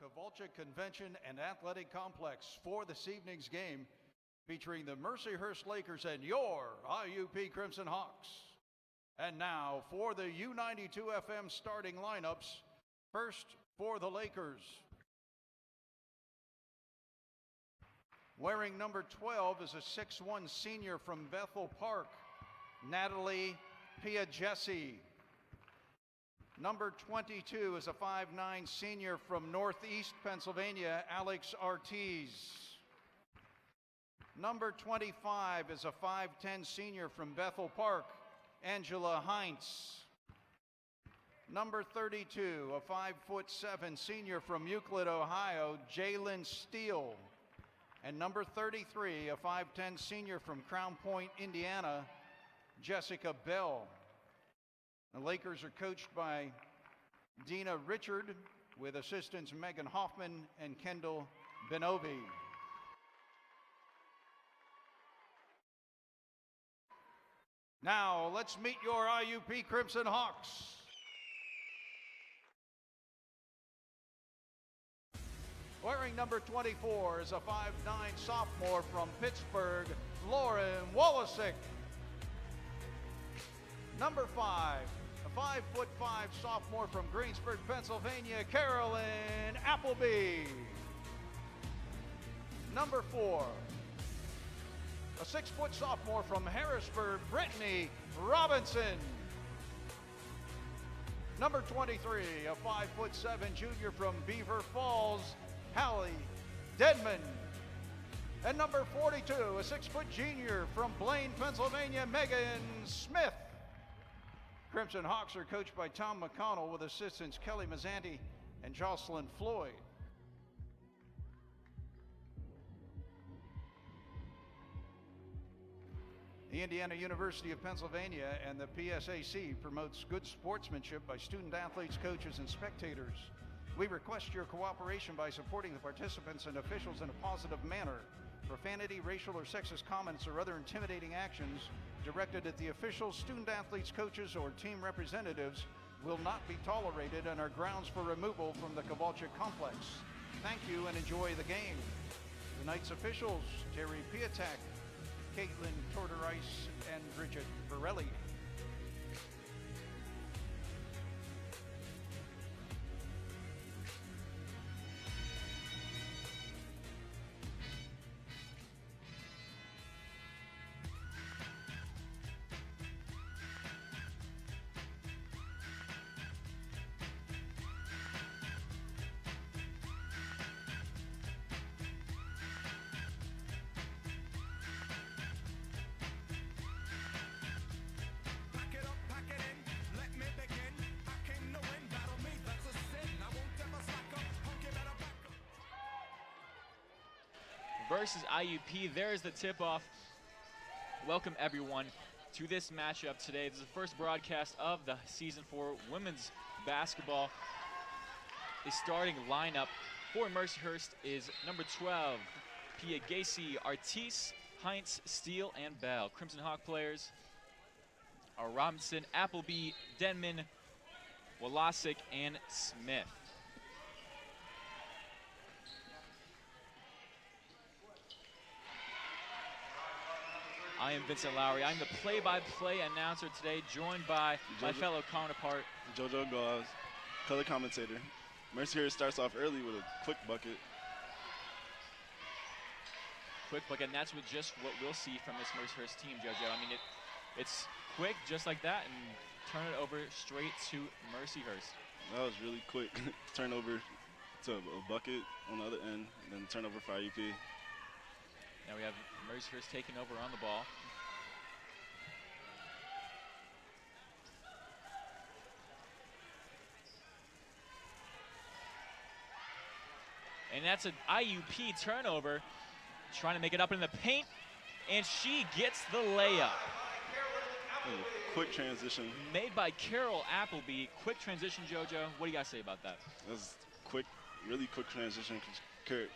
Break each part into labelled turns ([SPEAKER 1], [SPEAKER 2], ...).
[SPEAKER 1] Cavalcha Convention and Athletic Complex for this evening's game featuring the Mercyhurst Lakers and your IUP Crimson Hawks. And now for the U92 FM starting lineups. First for the Lakers. Wearing number 12 is a 6'1" senior from Bethel Park, Natalie Piagesi. Number 22 is a 5'9" senior from Northeast Pennsylvania, Alex Ortiz. Number 25 is a 5'10" senior from Bethel Park, Angela Heinz. Number 32, a 5'7" senior from Euclid, Ohio, Jalen Steele. And number 33, a 5'10" senior from Crown Point, Indiana, Jessica Bell. The Lakers are coached by Dina Richard with assistants Megan Hoffman and Kendall Benovi. Now let's meet your IUP Crimson Hawks. Wearing number 24 is a 5'9" sophomore from Pittsburgh, Lauren Wolosik. Number 5, a 5'5" sophomore from Greensburg, Pennsylvania, Carolyn Appleby. Number 4, a 6' sophomore from Harrisburg, Brittany Robinson. Number 23, a 5'7" junior from Beaver Falls, Hallie Dedman. And number 42, a 6' junior from Blaine, Pennsylvania, Megan Smith. Crimson Hawks are coached by Tom McConnell with assistants Kelly Mazzanti and Jocelyn Floyd. The Indiana University of Pennsylvania and the PSAC promotes good sportsmanship by student athletes, coaches, and spectators. We request your cooperation by supporting the participants and officials in a positive manner. Profanity, racial or sexist comments, or other intimidating actions directed at the officials, student athletes, coaches, or team representatives will not be tolerated and are grounds for removal from the Cavalcha complex. Thank you and enjoy the game. Tonight's officials, Terry Piatak, Caitlin Tortorice, and Bridget Borelli.
[SPEAKER 2] Versus IUP. There's the tip-off. Welcome everyone to this matchup today. This is the first broadcast of the season for women's basketball. The starting lineup for Mercyhurst is number 12, Piagesi, Artis, Heinz, Steele, and Bell. Crimson Hawk players are Robinson, Appleby, Denman, Wolosik, and Smith. I am Vincent Lowry. I'm the play-by-play announcer today, joined by my fellow counterpart,
[SPEAKER 3] JoJo Gauze, color commentator. Mercyhurst starts off early with a quick bucket.
[SPEAKER 2] Quick bucket, and that's just what we'll see from this Mercyhurst team, JoJo. I mean, it's quick, just like that, and turn it over straight to Mercyhurst.
[SPEAKER 3] That was really quick. Turnover to a bucket on the other end, and then turnover for IUP.
[SPEAKER 2] Now we have Mercyhurst taking over on the ball. And that's an IUP turnover, trying to make it up in the paint, and she gets the layup.
[SPEAKER 3] Quick transition.
[SPEAKER 2] Made by Carol Appleby. Quick transition, JoJo. What do you guys say about that?
[SPEAKER 3] That was quick, really quick transition.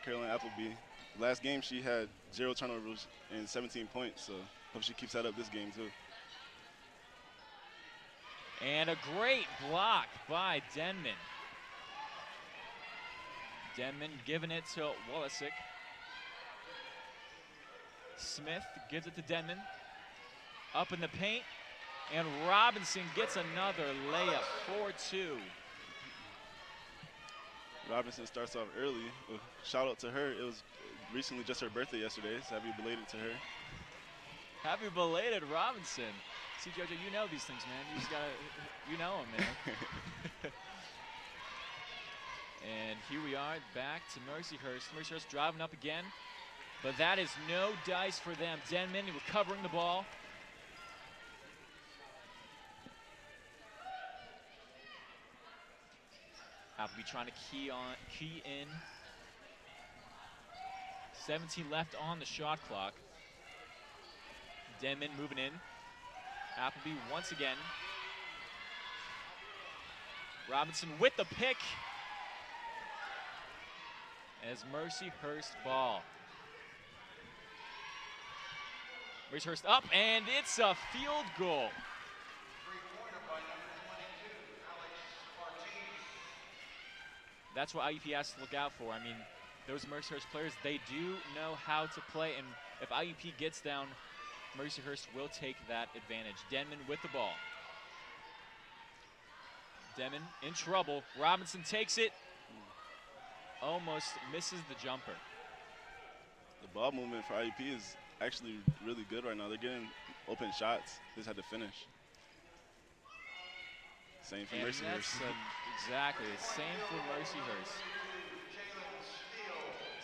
[SPEAKER 3] Caroline Appleby. Last game she had 0 turnovers and 17 points, so hope she keeps that up this game too.
[SPEAKER 2] And a great block by Denman. Denman giving it to Wolisic. Smith gives it to Denman. Up in the paint, and Robinson gets another layup, 4-2.
[SPEAKER 3] Robinson starts off early. Shout out to her. It was recently just her birthday yesterday, so happy belated to her.
[SPEAKER 2] Happy belated, Robinson. See, JoJo, you know these things, man. You just gotta, you know them, man. And here we are back to Mercyhurst. Mercyhurst driving up again, but that is no dice for them. Denman recovering the ball. Appleby trying to key in. 17 left on the shot clock. Denman moving in. Appleby once again. Robinson with the pick. As Mercyhurst ball. Mercyhurst up, and it's a field goal. That's what IUP has to look out for. I mean, those Mercyhurst players, they do know how to play, and if IUP gets down, Mercyhurst will take that advantage. Denman with the ball. Denman in trouble. Robinson takes it. Almost misses the jumper.
[SPEAKER 3] The ball movement for IUP is actually really good right now. They're getting open shots. They just had to finish. Same for Mercyhurst.
[SPEAKER 2] Exactly, same for Mercyhurst.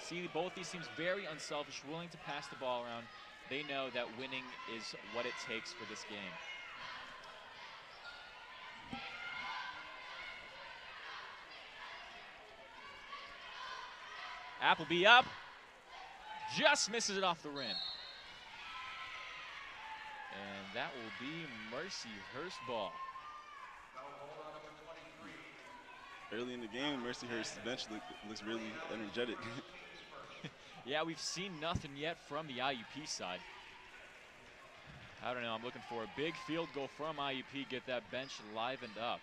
[SPEAKER 2] See, both these teams very unselfish, willing to pass the ball around. They know that winning is what it takes for this game. Appleby up, just misses it off the rim. And that will be Mercyhurst ball.
[SPEAKER 3] Early in the game, Mercyhurst bench looks really energetic.
[SPEAKER 2] Yeah, we've seen nothing yet from the IUP side. I don't know, I'm looking for a big field goal from IUP, get that bench livened up.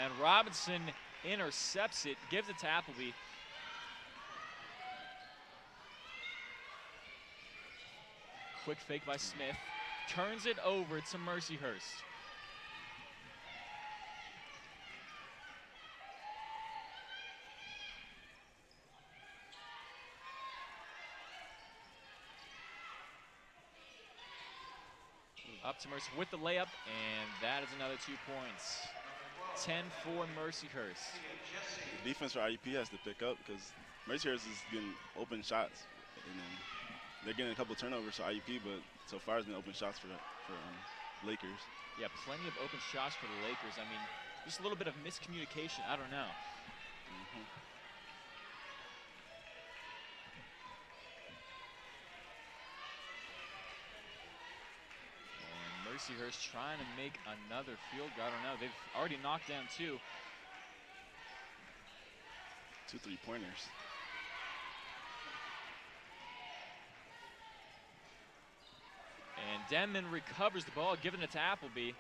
[SPEAKER 2] And Robinson intercepts it, gives it to Appleby. Quick fake by Smith, turns it over to Mercyhurst. Up to Mercy with the layup, and that is another 2 points. 10 for Mercyhurst.
[SPEAKER 3] The defense for IUP has to pick up because Mercyhurst is getting open shots, and then they're getting a couple turnovers for IUP, but so far it's been open shots for Lakers.
[SPEAKER 2] Yeah, plenty of open shots for the Lakers. I mean, just a little bit of miscommunication. I don't know. And Mercyhurst trying to make another field goal. I don't know. They've already knocked down 2.
[SPEAKER 3] 2 3-pointers.
[SPEAKER 2] And Denman recovers the ball, giving it to Appleby.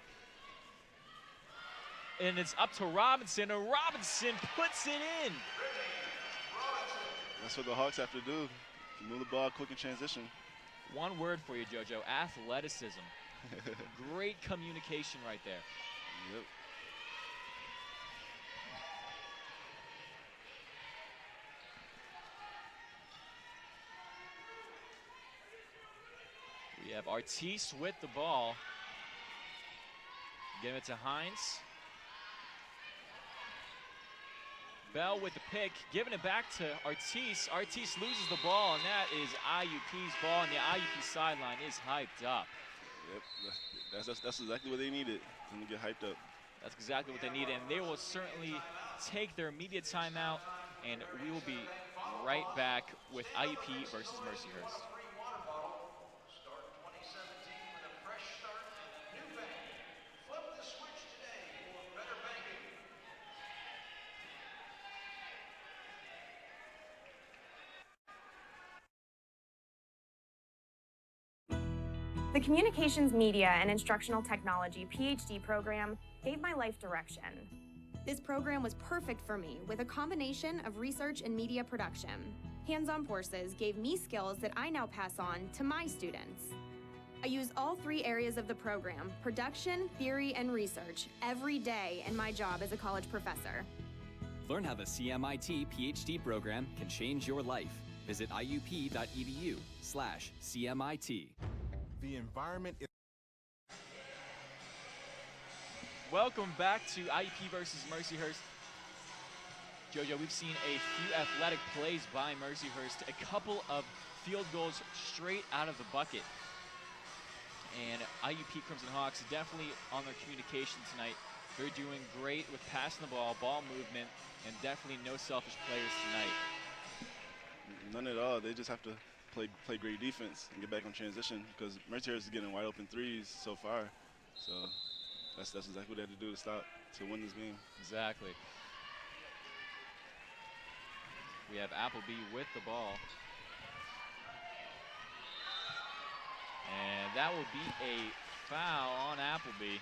[SPEAKER 2] And it's up to Robinson, and Robinson puts it in.
[SPEAKER 3] That's what the Hawks have to do. Move the ball quick in transition.
[SPEAKER 2] One word for you, JoJo, athleticism. Great communication right there.
[SPEAKER 3] Yep.
[SPEAKER 2] We have Artis with the ball. Give it to Hines. Bell with the pick, giving it back to Artis. Artis loses the ball, and that is IUP's ball, and the IUP sideline is hyped up.
[SPEAKER 3] Yep, that's exactly what they needed, them to get hyped up.
[SPEAKER 2] That's exactly what they need, and they will certainly take their immediate timeout, and we will be right back with IUP versus Mercyhurst.
[SPEAKER 4] The Communications, Media, and Instructional Technology PhD program gave my life direction. This program was perfect for me with a combination of research and media production. Hands-on courses gave me skills that I now pass on to my students. I use all three areas of the program, production, theory, and research, every day in my job as a college professor.
[SPEAKER 5] Learn how the CMIT PhD program can change your life. Visit iup.edu/CMIT.
[SPEAKER 6] The environment is
[SPEAKER 2] Welcome back to IUP versus Mercyhurst. Jojo, we've seen a few athletic plays by Mercyhurst, a couple of field goals straight out of the bucket. And IUP Crimson Hawks definitely on their communication tonight. They're doing great with passing the ball movement, and definitely no selfish players tonight.
[SPEAKER 3] None at all. They just have to play great defense and get back on transition because Mercyhurst is getting wide open threes so far. So that's exactly what they had to do to win this game.
[SPEAKER 2] Exactly. We have Appleby with the ball. And that will be a foul on Appleby.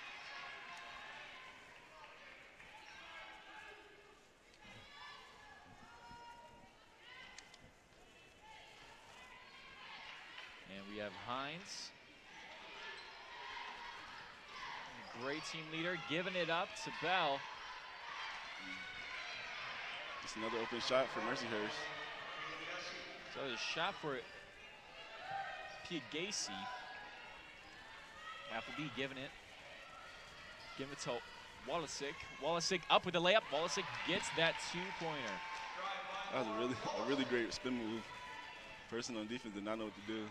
[SPEAKER 2] And we have Hines. Great team leader, giving it up to Bell.
[SPEAKER 3] It's another open shot for Mercyhurst.
[SPEAKER 2] So a shot for Piagacy. Appleby giving it to Wallasick. Wallasick up with the layup. Wallasick gets that two-pointer.
[SPEAKER 3] That was a really great spin move. Person on defense did not know what to do.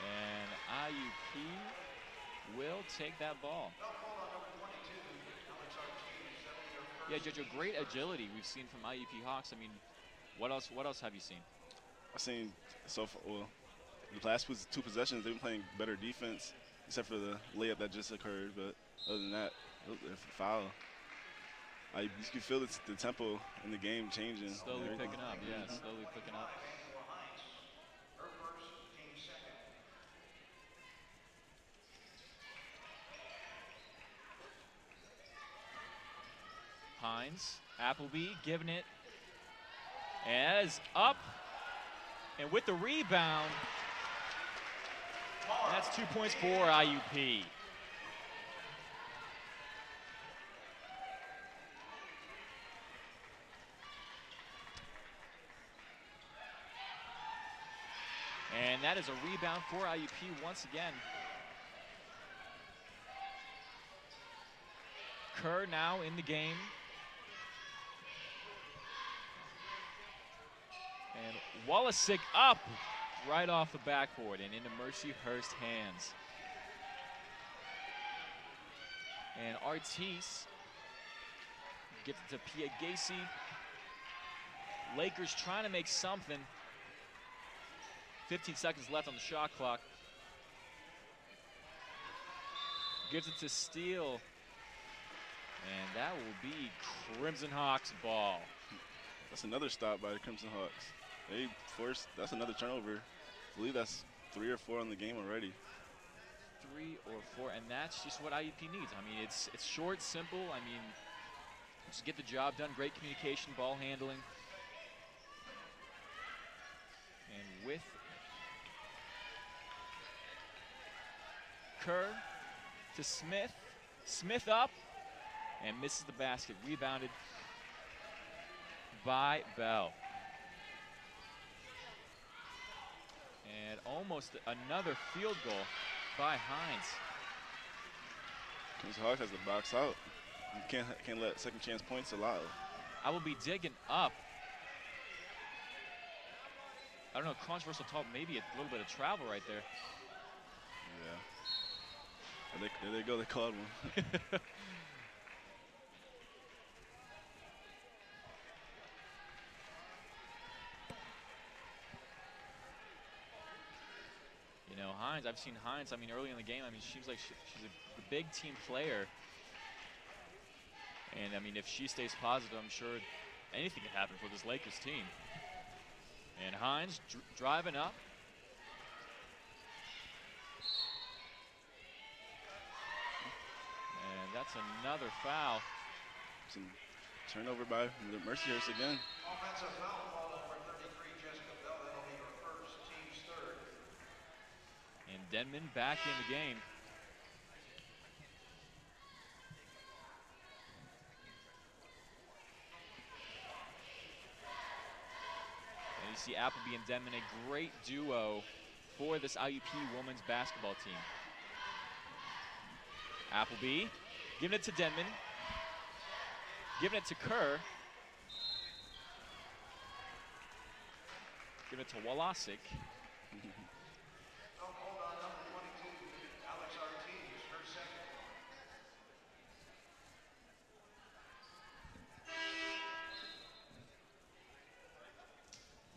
[SPEAKER 2] And IUP will take that ball. Yeah, Jojo, great agility we've seen from IUP Hawks. I mean, what else have you seen?
[SPEAKER 3] I've seen so far, well, the last two possessions, they've been playing better defense, except for the layup that just occurred. But other than that, a foul. You can feel the tempo in the game changing.
[SPEAKER 2] Slowly picking up, yeah, slowly picking up. Hines, Appleby giving it, and that is up, and with the rebound, that's 2 points for IUP. And that is a rebound for IUP once again. Kerr now in the game. And Wallasick up right off the backboard and into Mercyhurst hands. And Artis gets it to Piagacy. Lakers trying to make something. 15 seconds left on the shot clock. Gives it to Steele. And that will be Crimson Hawks ball.
[SPEAKER 3] That's another stop by the Crimson Hawks. That's another turnover. I believe that's 3 or 4 on the game already.
[SPEAKER 2] 3 or 4, and that's just what IUP needs. I mean, it's short, simple. I mean, just get the job done. Great communication, ball handling. And with Kerr to Smith. Smith up and misses the basket. Rebounded by Bell. And almost another field goal by Hines.
[SPEAKER 3] Crimson Hawks has to box out. You can't let second chance points allow.
[SPEAKER 2] I will be digging up. I don't know, controversial talk, maybe a little bit of travel right there.
[SPEAKER 3] Yeah. There they go, they called one.
[SPEAKER 2] You know, Hines, I've seen Hines, I mean, early in the game, I mean, she seems like she's a big team player. And, I mean, if she stays positive, I'm sure anything can happen for this Lakers team. And Hines driving up. that's another foul.
[SPEAKER 3] Some turnover by Mercyhurst again.
[SPEAKER 1] Offensive foul called number 33, Jessica Bell. That'll be her first, team's third.
[SPEAKER 2] And Denman back in the game. And you see Appleby and Denman, a great duo for this IUP women's basketball team. Appleby giving it to Denman, giving it to Kerr, giving it to Walasik.
[SPEAKER 1] Hold on, number 22, Alex Ortiz, her second.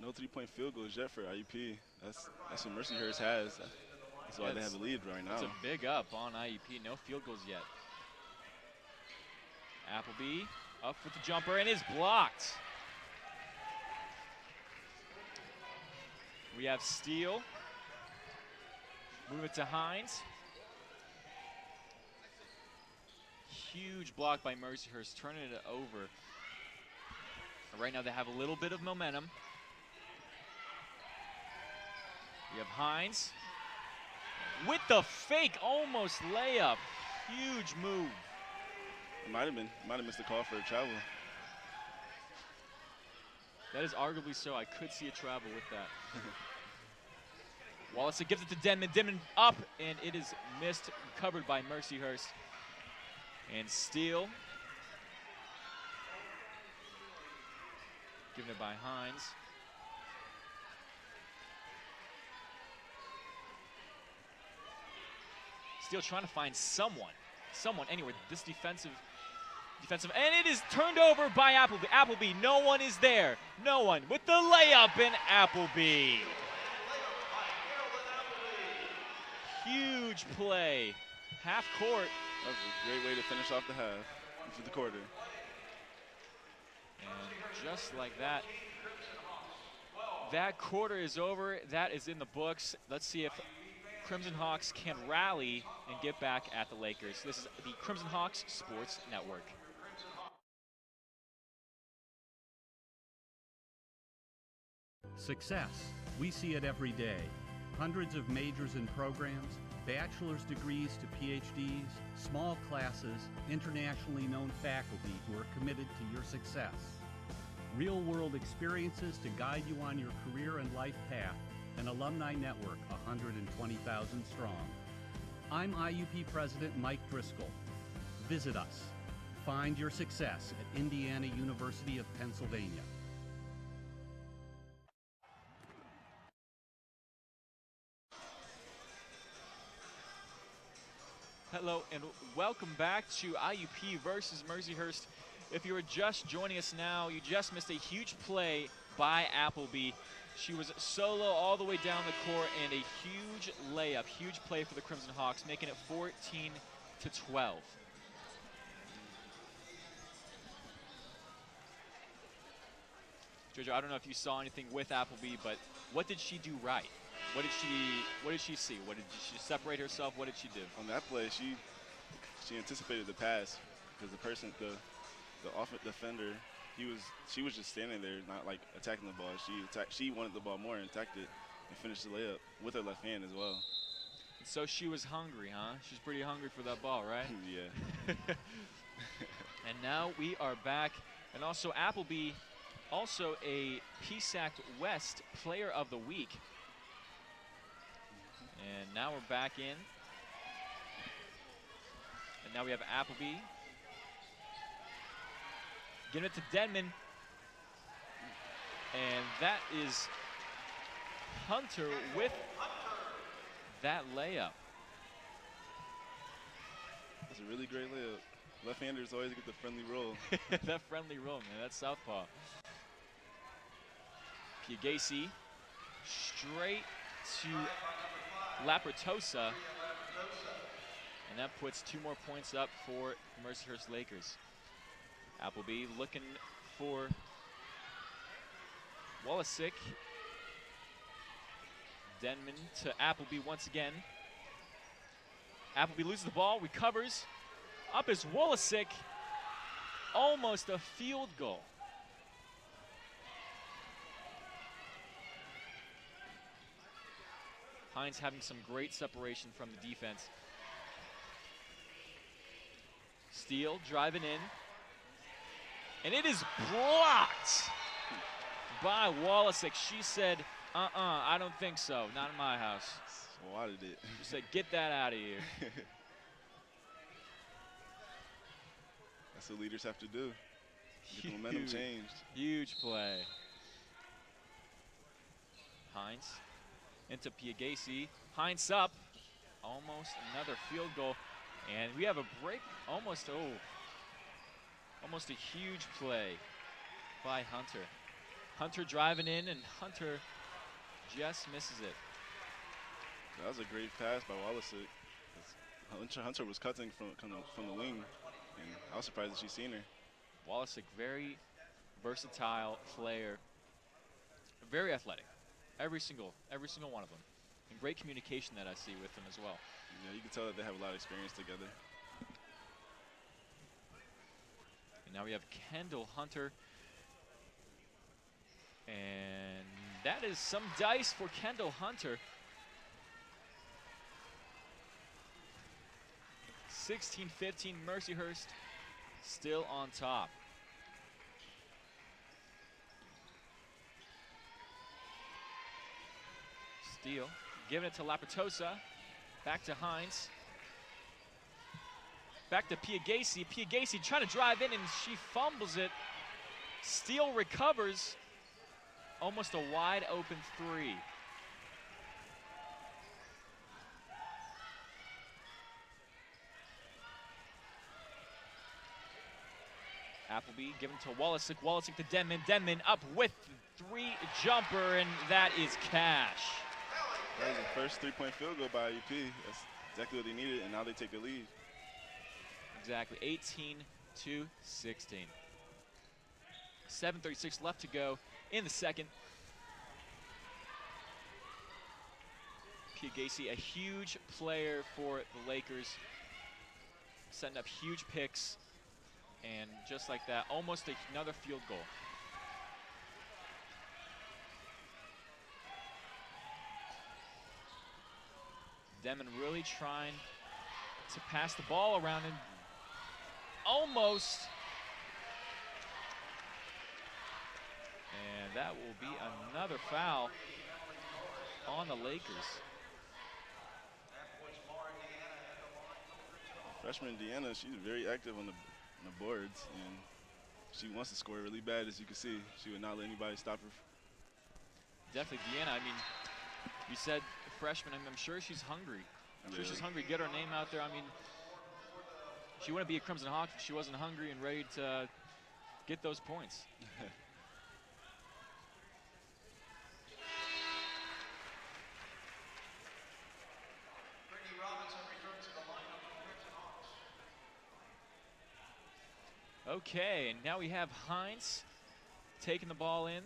[SPEAKER 3] No three-point field goals yet for IUP. That's what Mercyhurst has. That's why they have the lead right now.
[SPEAKER 2] That's a big up on IUP. No field goals yet. Appleby up with the jumper and is blocked. We have Steele. Move it to Hines. Huge block by Mercyhurst, turning it over. Right now they have a little bit of momentum. We have Hines with the fake almost layup. Huge move.
[SPEAKER 3] Might have missed the call for a travel.
[SPEAKER 2] That is arguably so. I could see a travel with that. Wallace gives it to Denman. Denman up, and it is missed, covered by Mercyhurst. And Steele. Given it by Hines. Steele trying to find someone anywhere. This defensive, and it is turned over by Appleby. Appleby, no one is there. No one with the layup in Appleby. Huge play, half court.
[SPEAKER 3] That was a great way to finish off the half into the quarter.
[SPEAKER 2] And just like that, that quarter is over. That is in the books. Let's see if Crimson Hawks can rally and get back at the Lakers. This is the Crimson Hawks Sports Network.
[SPEAKER 7] Success. We see it every day. Hundreds of majors and programs, bachelor's degrees to PhDs, small classes, internationally known faculty who are committed to your success. Real-world experiences to guide you on your career and life path. An alumni network 120,000 strong. I'm IUP President Mike Driscoll. Visit us. Find your success at Indiana University of Pennsylvania.
[SPEAKER 2] Hello and welcome back to IUP versus Mercyhurst. If you are just joining us now, you just missed a huge play by Appleby. She was solo all the way down the court and a huge layup, huge play for the Crimson Hawks, making it 14-12. Jojo, I don't know if you saw anything with Appleby, but what did she do right? What did she see? What did she separate herself? What did she do?
[SPEAKER 3] On that play, she anticipated the pass because the offensive defender, she was just standing there, not like attacking the ball. She wanted the ball more and attacked it and finished the layup with her left hand as well.
[SPEAKER 2] So she was hungry, huh? She's pretty hungry for that ball, right?
[SPEAKER 3] Yeah.
[SPEAKER 2] And now we are back, and also Appleby, also a KCAC West Player of the Week. And now we're back in. And now we have Appleby. Giving it to Denman. And that is Hunter with that layup.
[SPEAKER 3] That's a really great layup. Left-handers always get the friendly roll.
[SPEAKER 2] That friendly roll, man. That's southpaw. Piagasi straight to Lapratosa. And that puts 2 more points up for Mercyhurst Lakers. Appleby looking for Walasik. Denman to Appleby once again. Appleby loses the ball, recovers. Up is Wolosik. Almost a field goal. Hines having some great separation from the defense. Steele driving in. And it is blocked by Wolosik. She said, I don't think so. Not in my house.
[SPEAKER 3] Swatted it.
[SPEAKER 2] She said, get that out of here.
[SPEAKER 3] That's what leaders have to do. Get the momentum changed.
[SPEAKER 2] Huge play. Hines into Piagasi. Hines up. Almost another field goal. And we have a break. Almost a huge play by Hunter. Hunter driving in, and Hunter just misses it.
[SPEAKER 3] That was a great pass by Wolosik. Hunter was cutting from the wing, and I was surprised that she's seen her.
[SPEAKER 2] Wolosik, very versatile player, very athletic. Every single one of them. And great communication that I see with them as well.
[SPEAKER 3] Yeah, you can tell that they have a lot of experience together.
[SPEAKER 2] And now we have Kendall Hunter. And that is some dice for Kendall Hunter. 16-15, Mercyhurst still on top. Steele giving it to Lapatosa. Back to Hines. Back to Piagasi. Piagasi trying to drive in, and she fumbles it. Steele recovers. Almost a wide open three. Appleby giving to Wolosik. Wolosik to Denman. Denman up with the three jumper, and that is cash.
[SPEAKER 3] That was the first three-point field goal by IUP. That's exactly what they needed, and now they take the lead.
[SPEAKER 2] Exactly, 18-16. 7:36 left to go in the second. Piagasi, a huge player for the Lakers, setting up huge picks, and just like that, almost another field goal. Demon really trying to pass the ball around, and almost. And that will be another foul on the Lakers.
[SPEAKER 3] Freshman Deanna, she's very active on the boards, and she wants to score really bad, as you can see. She would not let anybody stop her.
[SPEAKER 2] Definitely Deanna. I mean, you said freshman. I'm sure she's hungry. I'm sure she's hungry to get her name out there. I mean, she wouldn't be a Crimson Hawk if she wasn't hungry and ready to get those points. Okay, and now we have Hines taking the ball in.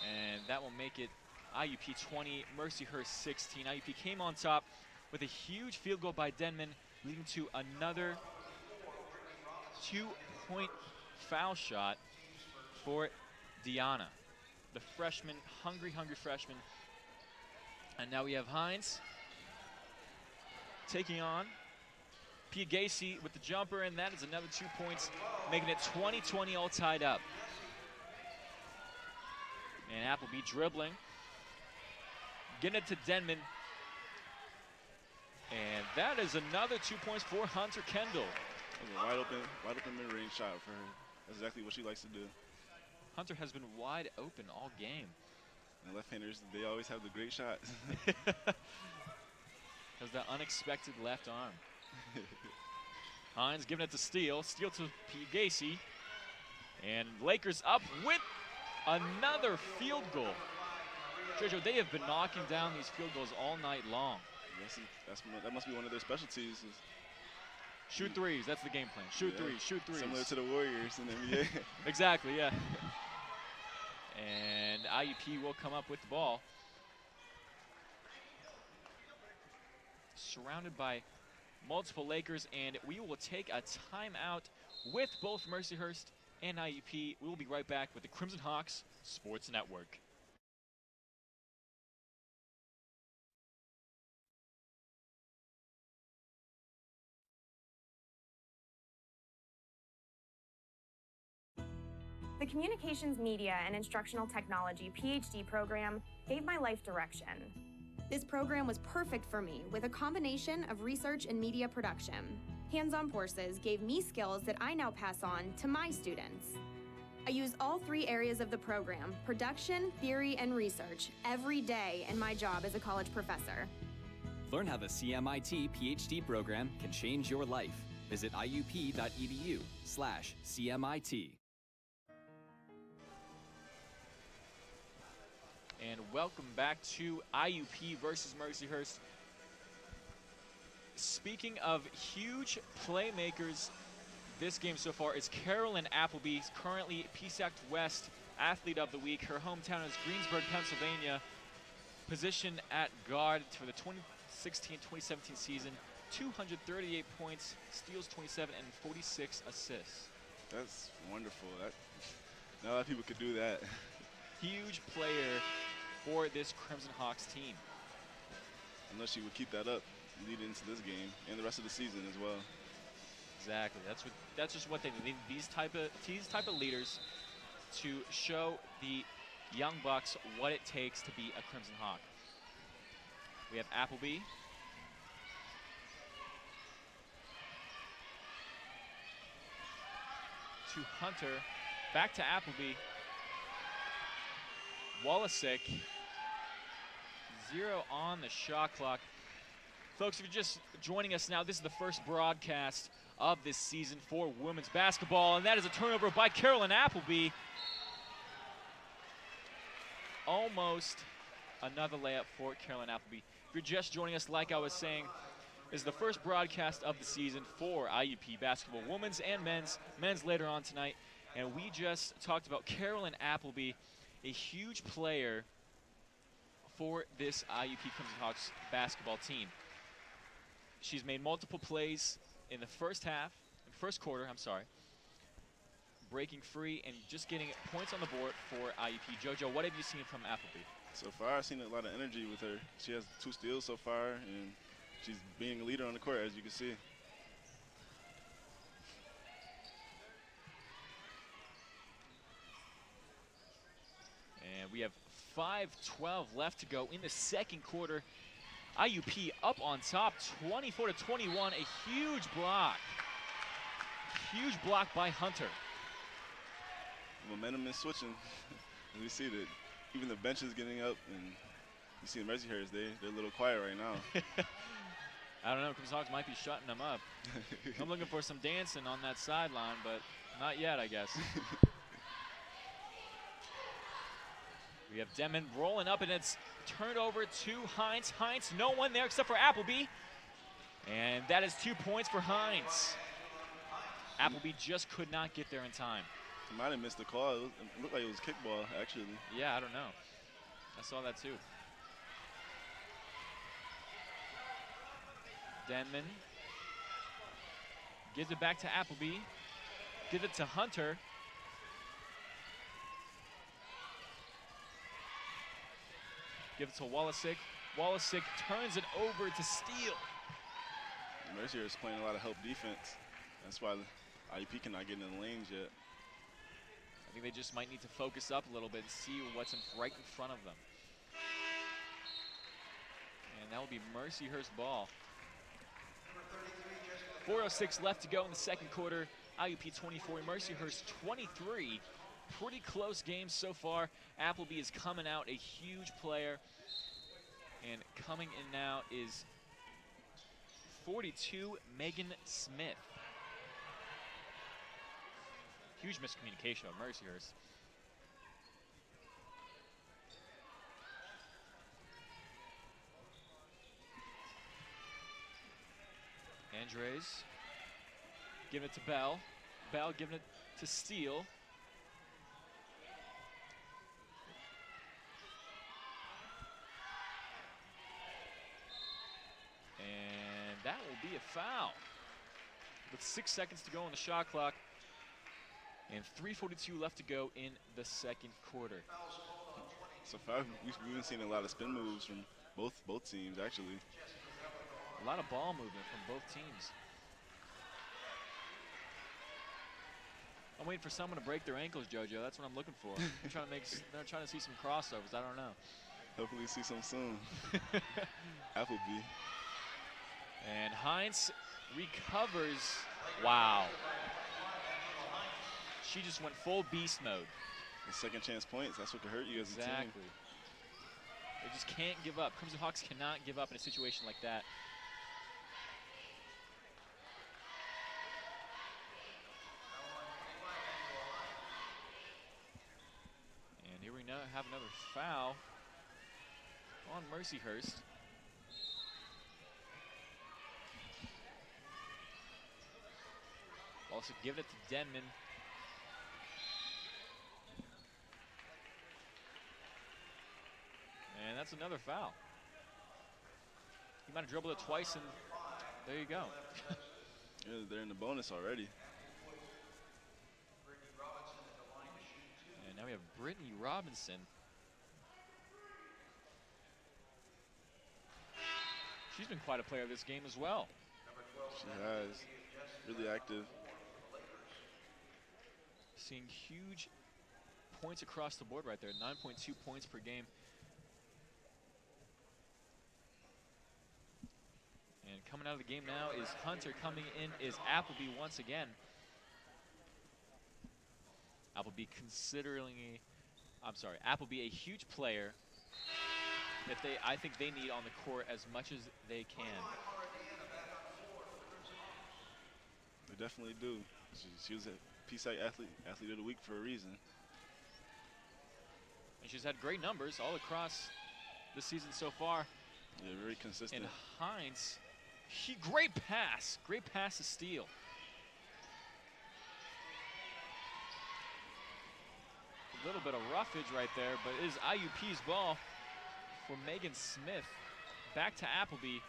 [SPEAKER 2] And that will make it IUP 20, Mercyhurst 16. IUP came on top with a huge field goal by Denman, leading to another 2-point foul shot for Deanna, the freshman, hungry freshman. And now we have Hines taking on Piagasi with the jumper, and that is another 2 points, making it 20-20 all tied up. And Appleby dribbling, getting it to Denman, and that is another 2 points for Hunter Kendall.
[SPEAKER 3] That was a wide open mid-range shot for her. That's exactly what she likes to do.
[SPEAKER 2] Hunter has been wide open all game.
[SPEAKER 3] And left-handers, they always have the great shots.
[SPEAKER 2] Has that unexpected left arm. Hines giving it to Steele. Steele to Piagasi. And Lakers up with another field goal. Trejo, they have been knocking down these field goals all night long.
[SPEAKER 3] That must be one of their specialties.
[SPEAKER 2] Shoot threes, that's the game plan. Shoot threes.
[SPEAKER 3] Similar to the Warriors in the NBA.
[SPEAKER 2] Exactly, yeah. And IUP will come up with the ball. surrounded by multiple Lakers, and we will take a timeout with both Mercyhurst and IUP. We will be right back with the Crimson Hawks Sports Network.
[SPEAKER 4] The Communications, Media, and Instructional Technology PhD program gave my life direction. This program was perfect for me with a combination of research and media production. Hands-on courses gave me skills that I now pass on to my students. I use all three areas of the program, production, theory, and research, every day in my job as a college professor.
[SPEAKER 5] Learn how the CMIT PhD program can change your life. Visit iup.edu/CMIT.
[SPEAKER 2] And welcome back to IUP versus Mercyhurst. Speaking of huge playmakers, this game so far is Carolyn Appleby, currently PSAC West Athlete of the Week. Her hometown is Greensburg, Pennsylvania. Position at guard for the 2016-2017 season. 238 points, steals 27, and 46 assists.
[SPEAKER 3] That's wonderful. Not a lot of people could do that.
[SPEAKER 2] Huge player for this Crimson Hawks team.
[SPEAKER 3] Unless she would keep that up leading into this game and the rest of the season as well.
[SPEAKER 2] Exactly. That's just what they need. These type of leaders to show the young bucks what it takes to be a Crimson Hawk. We have Appleby. To Hunter. Back to Appleby. Wallasick. 0 on the shot clock. Folks, if you're just joining us now, this is the first broadcast of this season for women's basketball, and that is a turnover by Carolyn Appleby. Almost another layup for Carolyn Appleby. If you're just joining us, like I was saying, this is the first broadcast of the season for IUP basketball, women's and men's. Men's later on tonight, and we just talked about Carolyn Appleby, a huge player for this IUP Crimson Hawks basketball team. She's made multiple plays in the first quarter, breaking free and just getting points on the board for IUP. JoJo, what have you seen from Appleby?
[SPEAKER 3] So far, I've seen a lot of energy with her. She has 2 steals so far, and she's being a leader on the court, as you can see.
[SPEAKER 2] And we have 5:12 left to go in the second quarter. IUP up on top, 24-21, a huge block. Huge block by Hunter.
[SPEAKER 3] Momentum is switching. We see that even the bench is getting up, and you see the Mercyhurst, they're a little quiet right now.
[SPEAKER 2] I don't know, Crimson Hawks might be shutting them up. I'm looking for some dancing on that sideline, but not yet, I guess. We have Denman rolling up, and it's turned over to Hines. Hines, no one there except for Appleby. And that is 2 points for Hines. Appleby just could not get there in time.
[SPEAKER 3] He might have missed the call. It looked like it was kickball, actually.
[SPEAKER 2] Yeah, I don't know. I saw that too. Denman gives it back to Appleby. Gives it to Hunter. Give it to Wallasick. Wallasick turns it over to Steele.
[SPEAKER 3] Mercyhurst is playing a lot of help defense. That's why the IUP cannot get in the lanes yet.
[SPEAKER 2] I think they just might need to focus up a little bit and see what's right in front of them. And that will be Mercyhurst ball. 4:06 left to go in the second quarter. IUP 24, Mercyhurst 23. Pretty close game so far. Appleby is coming out a huge player. And coming in now is 42, Megan Smith. Huge miscommunication of Mercyhurst. Andres giving it to Bell. Bell giving it to Steele. And be a foul. With 6 seconds to go on the shot clock and 3:42 left to go in the second quarter.
[SPEAKER 3] So far, we've been seeing a lot of spin moves from both teams, actually.
[SPEAKER 2] A lot of ball movement from both teams. I'm waiting for someone to break their ankles, JoJo. That's what I'm looking for. They're trying to see some crossovers. I don't know.
[SPEAKER 3] Hopefully see some soon. Appleby.
[SPEAKER 2] And Hines recovers. Wow. She just went full beast mode.
[SPEAKER 3] The second chance points, that's what could hurt you as a team.
[SPEAKER 2] Exactly. They just can't give up. Crimson Hawks cannot give up in a situation like that. And here we now have another foul on Mercyhurst. Also give it to Denman. And that's another foul. He might have dribbled it twice, and there you go.
[SPEAKER 3] Yeah, they're in the bonus already.
[SPEAKER 2] And now we have Brittany Robinson. She's been quite a player this game as well.
[SPEAKER 3] She has. Really active.
[SPEAKER 2] Seeing huge points across the board right there. 9.2 points per game. And coming out of the game now is Hunter. Coming in is Appleby once again. Appleby Appleby a huge player that I think they need on the court as much as they can.
[SPEAKER 3] They definitely do. She was a KCAC athlete of the week for a reason.
[SPEAKER 2] And she's had great numbers all across the season so far.
[SPEAKER 3] Yeah, very consistent.
[SPEAKER 2] And Hines, great pass to steal. A little bit of roughage right there, but it is IUP's ball for Megan Smith. Back to Appleby.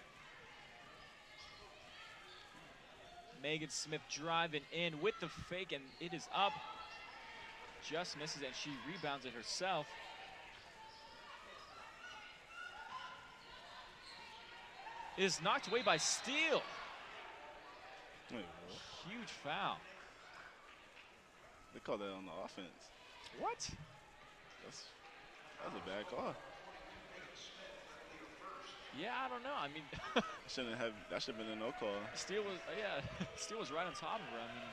[SPEAKER 2] Megan Smith driving in with the fake, and it is up. Just misses, and she rebounds it herself. It is knocked away by Steele.
[SPEAKER 3] Wait,
[SPEAKER 2] Huge foul.
[SPEAKER 3] they call that on the offense.
[SPEAKER 2] What?
[SPEAKER 3] That's a bad call.
[SPEAKER 2] Yeah, I don't know. I mean,
[SPEAKER 3] That should have been a no call.
[SPEAKER 2] Steele was, Steele was right on top of her. I mean,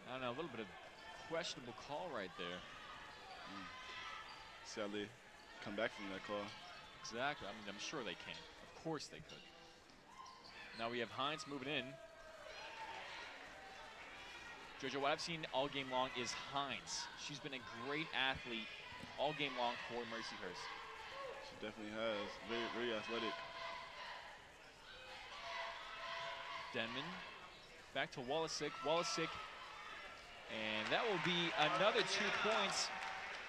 [SPEAKER 2] I don't know, a little bit of questionable call right there.
[SPEAKER 3] See how they come back from that call.
[SPEAKER 2] Exactly. I mean, I'm sure they can. Of course they could. Now we have Hines moving in. JoJo, what I've seen all game long is Hines. She's been a great athlete all game long for Mercyhurst.
[SPEAKER 3] She definitely has. Very, very athletic.
[SPEAKER 2] Denman back to Wallasick. And that will be another 2 points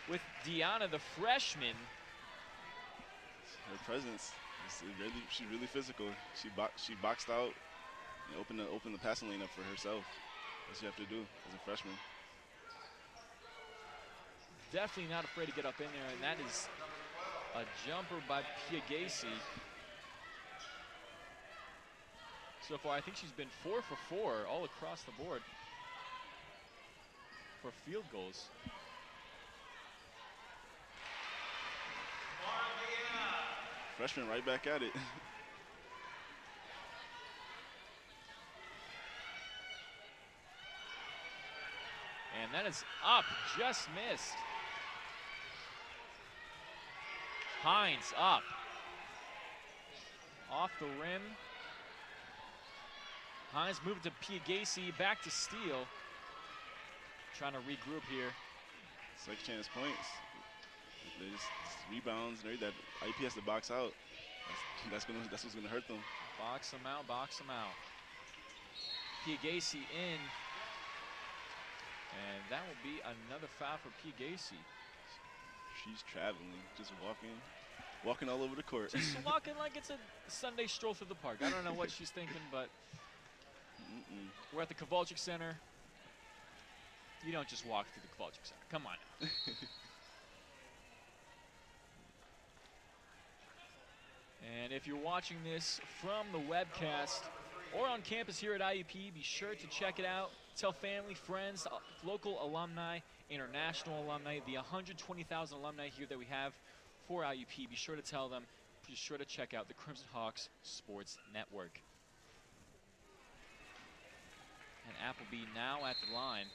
[SPEAKER 2] with Deanna, the freshman.
[SPEAKER 3] Her presence, she's really physical. She boxed out and opened the passing lane up for herself. That's what you have to do as a freshman.
[SPEAKER 2] Definitely not afraid to get up in there, and that is a jumper by Piagasi. So far, I think she's been 4 for 4 all across the board for field goals.
[SPEAKER 3] Freshman right back at it.
[SPEAKER 2] And that is up, just missed. Hines up. Off the rim. Hines moved to Piagasi, back to Steele. Trying to regroup here.
[SPEAKER 3] Second chance points. They just rebounds and that IUP has to box out. That's what's gonna hurt them.
[SPEAKER 2] Box them out. Piagasi in. And that will be another foul for Piagasi.
[SPEAKER 3] She's traveling, just walking. Walking all over the court.
[SPEAKER 2] Just walking like it's a Sunday stroll through the park. I don't know what she's thinking, but we're at the Kowalczyk Center. You don't just walk through the Kowalczyk Center. Come on now. And if you're watching this from the webcast or on campus here at IUP, be sure to check it out. Tell family, friends, local alumni, international alumni, the 120,000 alumni here that we have for IUP. Be sure to tell them. Be sure to check out the Crimson Hawks Sports Network. And Appleby now at the line.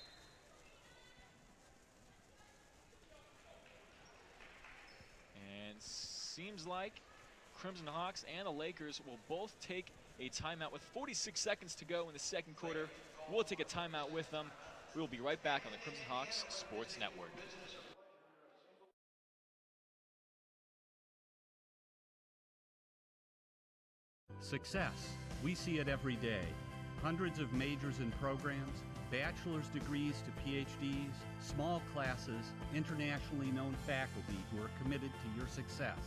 [SPEAKER 2] And seems like Crimson Hawks and the Lakers will both take a timeout with 46 seconds to go in the second quarter. We'll take a timeout with them. We will be right back on the Crimson Hawks Sports Network.
[SPEAKER 7] Success. We see it every day. Hundreds of majors and programs, bachelor's degrees to PhDs, small classes, internationally known faculty who are committed to your success.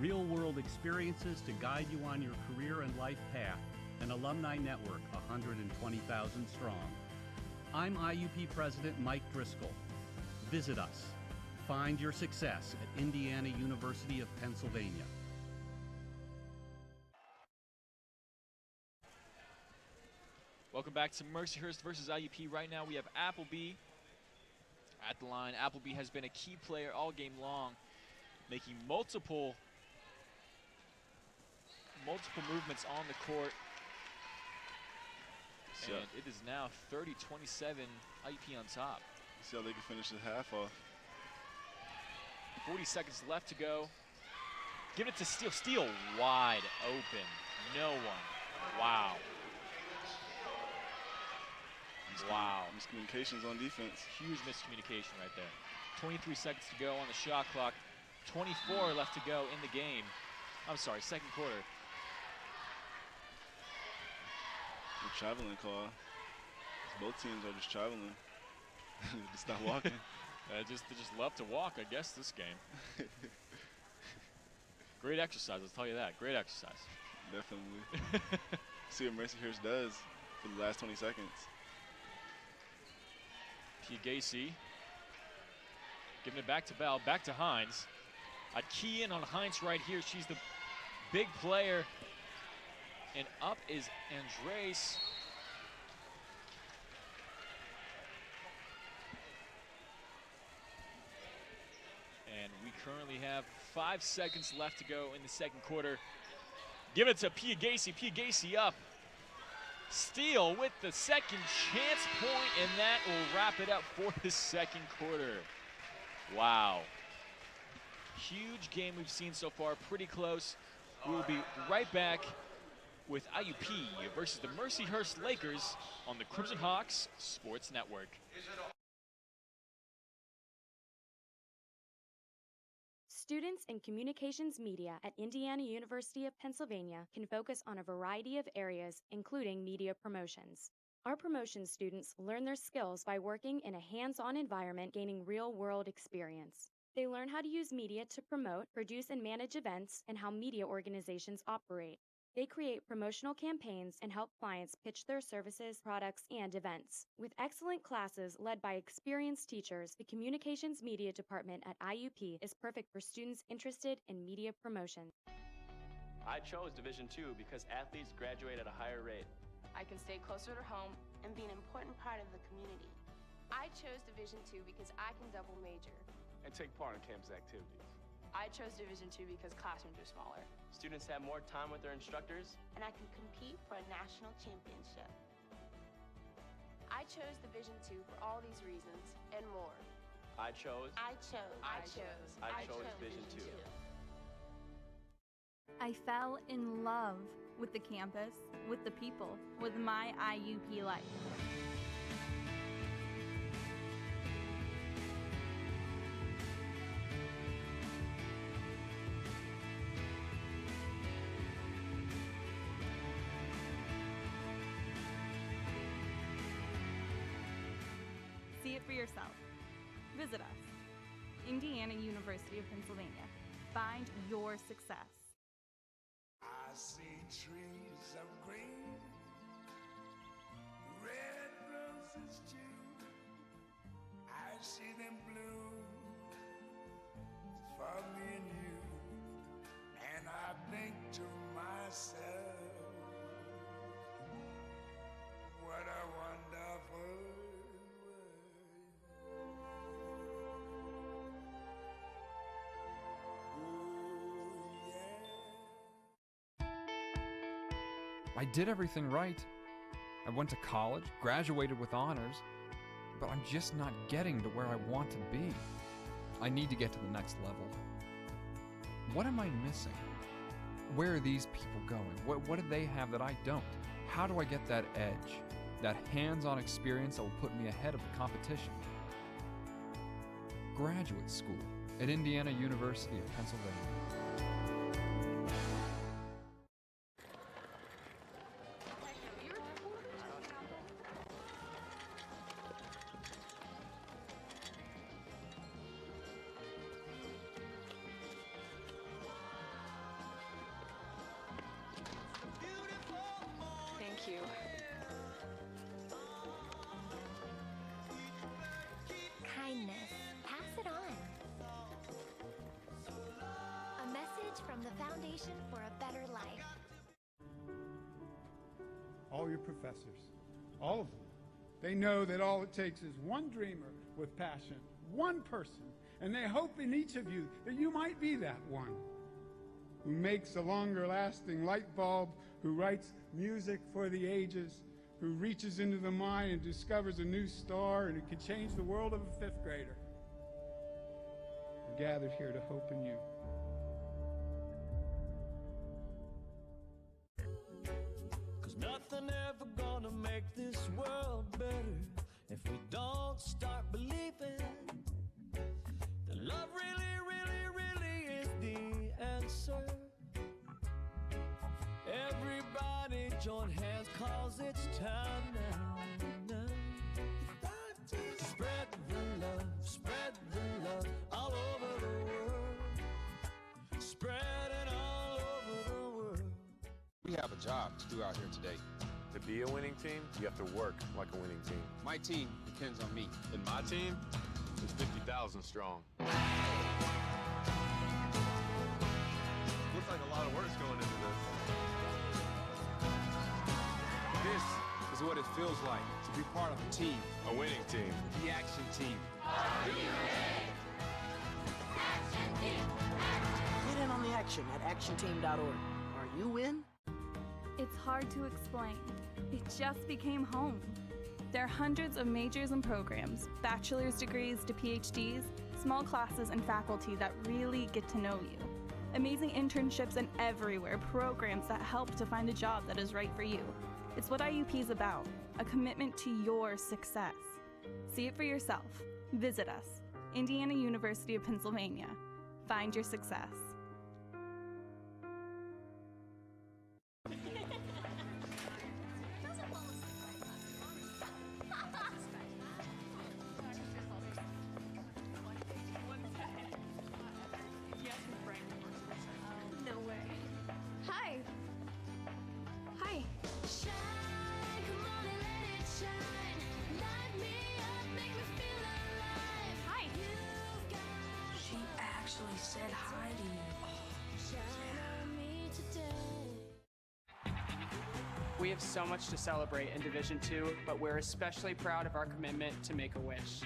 [SPEAKER 7] Real-world experiences to guide you on your career and life path. An alumni network 120,000 strong. I'm IUP President Mike Driscoll. Visit us. Find your success at Indiana University of Pennsylvania.
[SPEAKER 2] Welcome back to Mercyhurst versus IUP. Right now we have Appleby at the line. Appleby has been a key player all game long, making multiple movements on the court. And it is now 30-27, IUP on top.
[SPEAKER 3] See how they can finish the half off.
[SPEAKER 2] 40 seconds left to go. Give it to Steele. Steele wide open. No one. Wow. Wow.
[SPEAKER 3] Miscommunications on defense.
[SPEAKER 2] Huge miscommunication right there. 23 seconds to go on the shot clock. 24 left to go in the game. I'm sorry, second quarter.
[SPEAKER 3] The traveling call. Both teams are just traveling. Just stop walking.
[SPEAKER 2] They just love to walk, I guess, this game. Great exercise, I'll tell you that. Great exercise.
[SPEAKER 3] Definitely. See what Mercyhurst does for the last 20 seconds.
[SPEAKER 2] Gacy giving it back to Bell, back to Hines. I'd key in on Hines right here. She's the big player. And up is Andres. And we currently have 5 seconds left to go in the second quarter. Give it to Pia Gacy. Pia Gacy up. Steele with the second chance point, and that will wrap it up for the second quarter. Wow. Huge game we've seen so far, pretty close. We will be right back with IUP versus the Mercyhurst Lakers on the Crimson Hawks Sports Network.
[SPEAKER 4] Students in communications media at Indiana University of Pennsylvania can focus on a variety of areas, including media promotions. Our promotion students learn their skills by working in a hands-on environment, gaining real-world experience. They learn how to use media to promote, produce, and manage events, and how media organizations operate. They create promotional campaigns and help clients pitch their services, products, and events. With excellent classes led by experienced teachers, the Communications Media Department at IUP is perfect for students interested in media promotion.
[SPEAKER 8] I chose Division II because athletes graduate at a higher rate.
[SPEAKER 9] I can stay closer to home and be an important part of the community. I chose Division II because I can double major
[SPEAKER 8] and take part in campus activities.
[SPEAKER 9] I chose Division II because classrooms are smaller.
[SPEAKER 8] Students have more time with their instructors.
[SPEAKER 9] And I can compete for a national championship. I chose Division II for all these reasons and more.
[SPEAKER 8] I chose Division II.
[SPEAKER 10] I fell in love with the campus, with the people, with my IUP life. See it for yourself. Visit us. Indiana University of Pennsylvania. Find your success.
[SPEAKER 11] I see trees of green, red roses too. I see them bloom for me and you, and I think to myself, what a wonderful
[SPEAKER 12] I did everything right. I went to college, graduated with honors, but I'm just not getting to where I want to be. I need to get to the next level. What am I missing? Where are these people going? What do they have that I don't? How do I get that edge, that hands-on experience that will put me ahead of the competition? Graduate school at Indiana University of Pennsylvania.
[SPEAKER 9] Thank you.
[SPEAKER 13] Kindness. Pass it on. A message from the Foundation for a Better Life.
[SPEAKER 14] All your professors, all of them, they know that all it takes is one dreamer with passion, one person, and they hope in each of you that you might be that one who makes a longer-lasting light bulb, who writes music for the ages, who reaches into the mind and discovers a new star, and who can change the world of a fifth grader. We're gathered here to hope in you.
[SPEAKER 15] Cause nothing ever gonna make this world better if we don't start believing that love really, really, really is the answer. Everybody join hands, cause it's time now. Spread the love all over the world. Spread it all over the world.
[SPEAKER 16] We have a job to do out here today.
[SPEAKER 17] To be a winning team, you have to work like a winning team.
[SPEAKER 16] My team depends on me.
[SPEAKER 17] And my team is 50,000 strong.
[SPEAKER 18] Looks like a lot of work's going into this.
[SPEAKER 16] This is what it feels like to be part of a team.
[SPEAKER 17] A winning team.
[SPEAKER 16] The Action Team.
[SPEAKER 19] Get in on the action at actionteam.org. Are you in?
[SPEAKER 10] It's hard to explain. It just became home. There are hundreds of majors and programs, bachelor's degrees to PhDs, small classes and faculty that really get to know you. Amazing internships and everywhere, programs that help to find a job that is right for you. It's what IUP is about, a commitment to your success. See it for yourself. Visit us, Indiana University of Pennsylvania. Find your success.
[SPEAKER 9] No way. Hi. Hi. Shine, come on and let it shine. Light me up, make me feel alive. Hi.
[SPEAKER 19] She actually said hi to you.
[SPEAKER 9] Shine on me today.
[SPEAKER 20] We have so much to celebrate in Division II, but we're especially proud of our commitment to Make-A-Wish.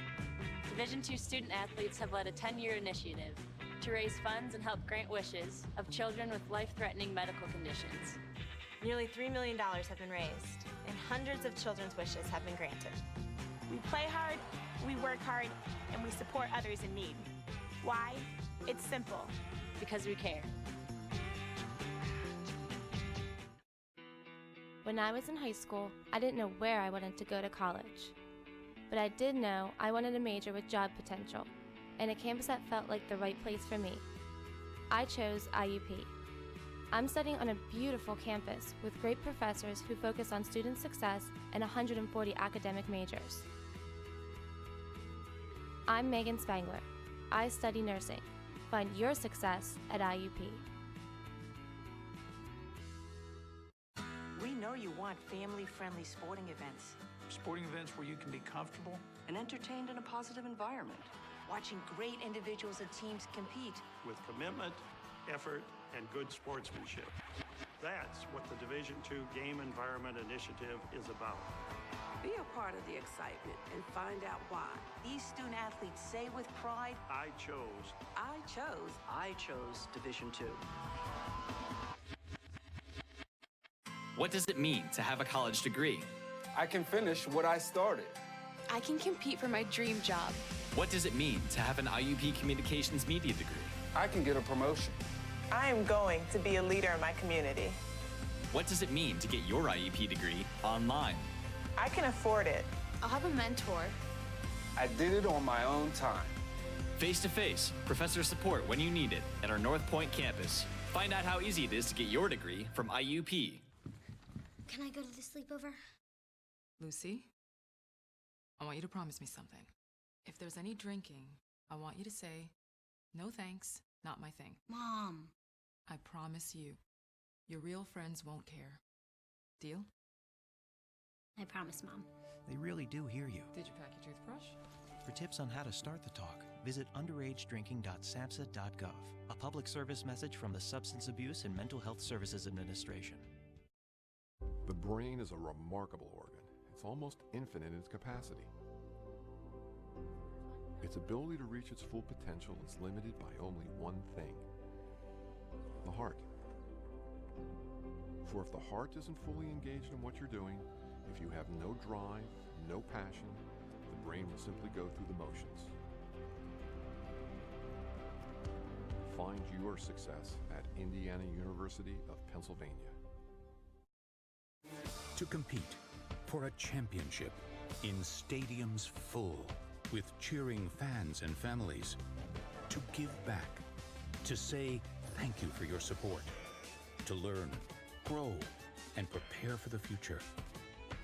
[SPEAKER 21] Division II student athletes have led a 10-year initiative to raise funds and help grant wishes of children with life-threatening medical conditions.
[SPEAKER 22] Nearly $3 million have been raised, and hundreds of children's wishes have been granted.
[SPEAKER 23] We play hard, we work hard, and we support others in need. Why? It's simple.
[SPEAKER 21] Because we care.
[SPEAKER 24] When I was in high school, I didn't know where I wanted to go to college. But I did know I wanted a major with job potential, and a campus that felt like the right place for me. I chose IUP. I'm studying on a beautiful campus with great professors who focus on student success and 140 academic majors. I'm Megan Spangler. I study nursing. Find your success at IUP.
[SPEAKER 1] We know you want family-friendly sporting events.
[SPEAKER 5] Sporting events where you can be comfortable
[SPEAKER 1] and entertained in a positive environment. Watching great individuals and teams compete.
[SPEAKER 6] With commitment, effort, and good sportsmanship. That's what the Division II Game Environment Initiative is about.
[SPEAKER 1] Be a part of the excitement and find out why. These student athletes say with pride,
[SPEAKER 6] I chose
[SPEAKER 1] Division II.
[SPEAKER 7] What does it mean to have a college degree?
[SPEAKER 16] I can finish what I started.
[SPEAKER 25] I can compete for my dream job.
[SPEAKER 7] What does it mean to have an IUP Communications Media degree?
[SPEAKER 16] I can get a promotion.
[SPEAKER 23] I am going to be a leader in my community.
[SPEAKER 7] What does it mean to get your IUP degree online?
[SPEAKER 23] I can afford it.
[SPEAKER 25] I'll have a mentor.
[SPEAKER 16] I did it on my own time.
[SPEAKER 7] Face-to-face, professor support when you need it at our North Point campus. Find out how easy it is to get your degree from IUP.
[SPEAKER 9] Can I go to the sleepover?
[SPEAKER 26] Lucy, I want you to promise me something. If there's any drinking, I want you to say, no thanks, not my thing.
[SPEAKER 9] Mom.
[SPEAKER 26] I promise you, your real friends won't care. Deal?
[SPEAKER 9] I promise, Mom.
[SPEAKER 27] They really do hear you.
[SPEAKER 26] Did you pack your toothbrush?
[SPEAKER 27] For tips on how to start the talk, visit underagedrinking.samhsa.gov. A public service message from the Substance Abuse and Mental Health Services Administration.
[SPEAKER 28] The brain is a remarkable organ. It's almost infinite in its capacity. Its ability to reach its full potential is limited by only one thing: the heart. For if the heart isn't fully engaged in what you're doing, if you have no drive, no passion, the brain will simply go through the motions. Find your success at Indiana University of Pennsylvania.
[SPEAKER 29] To compete for a championship in stadiums full with cheering fans and families. To give back. To say thank you for your support. To learn, grow, and prepare for the future.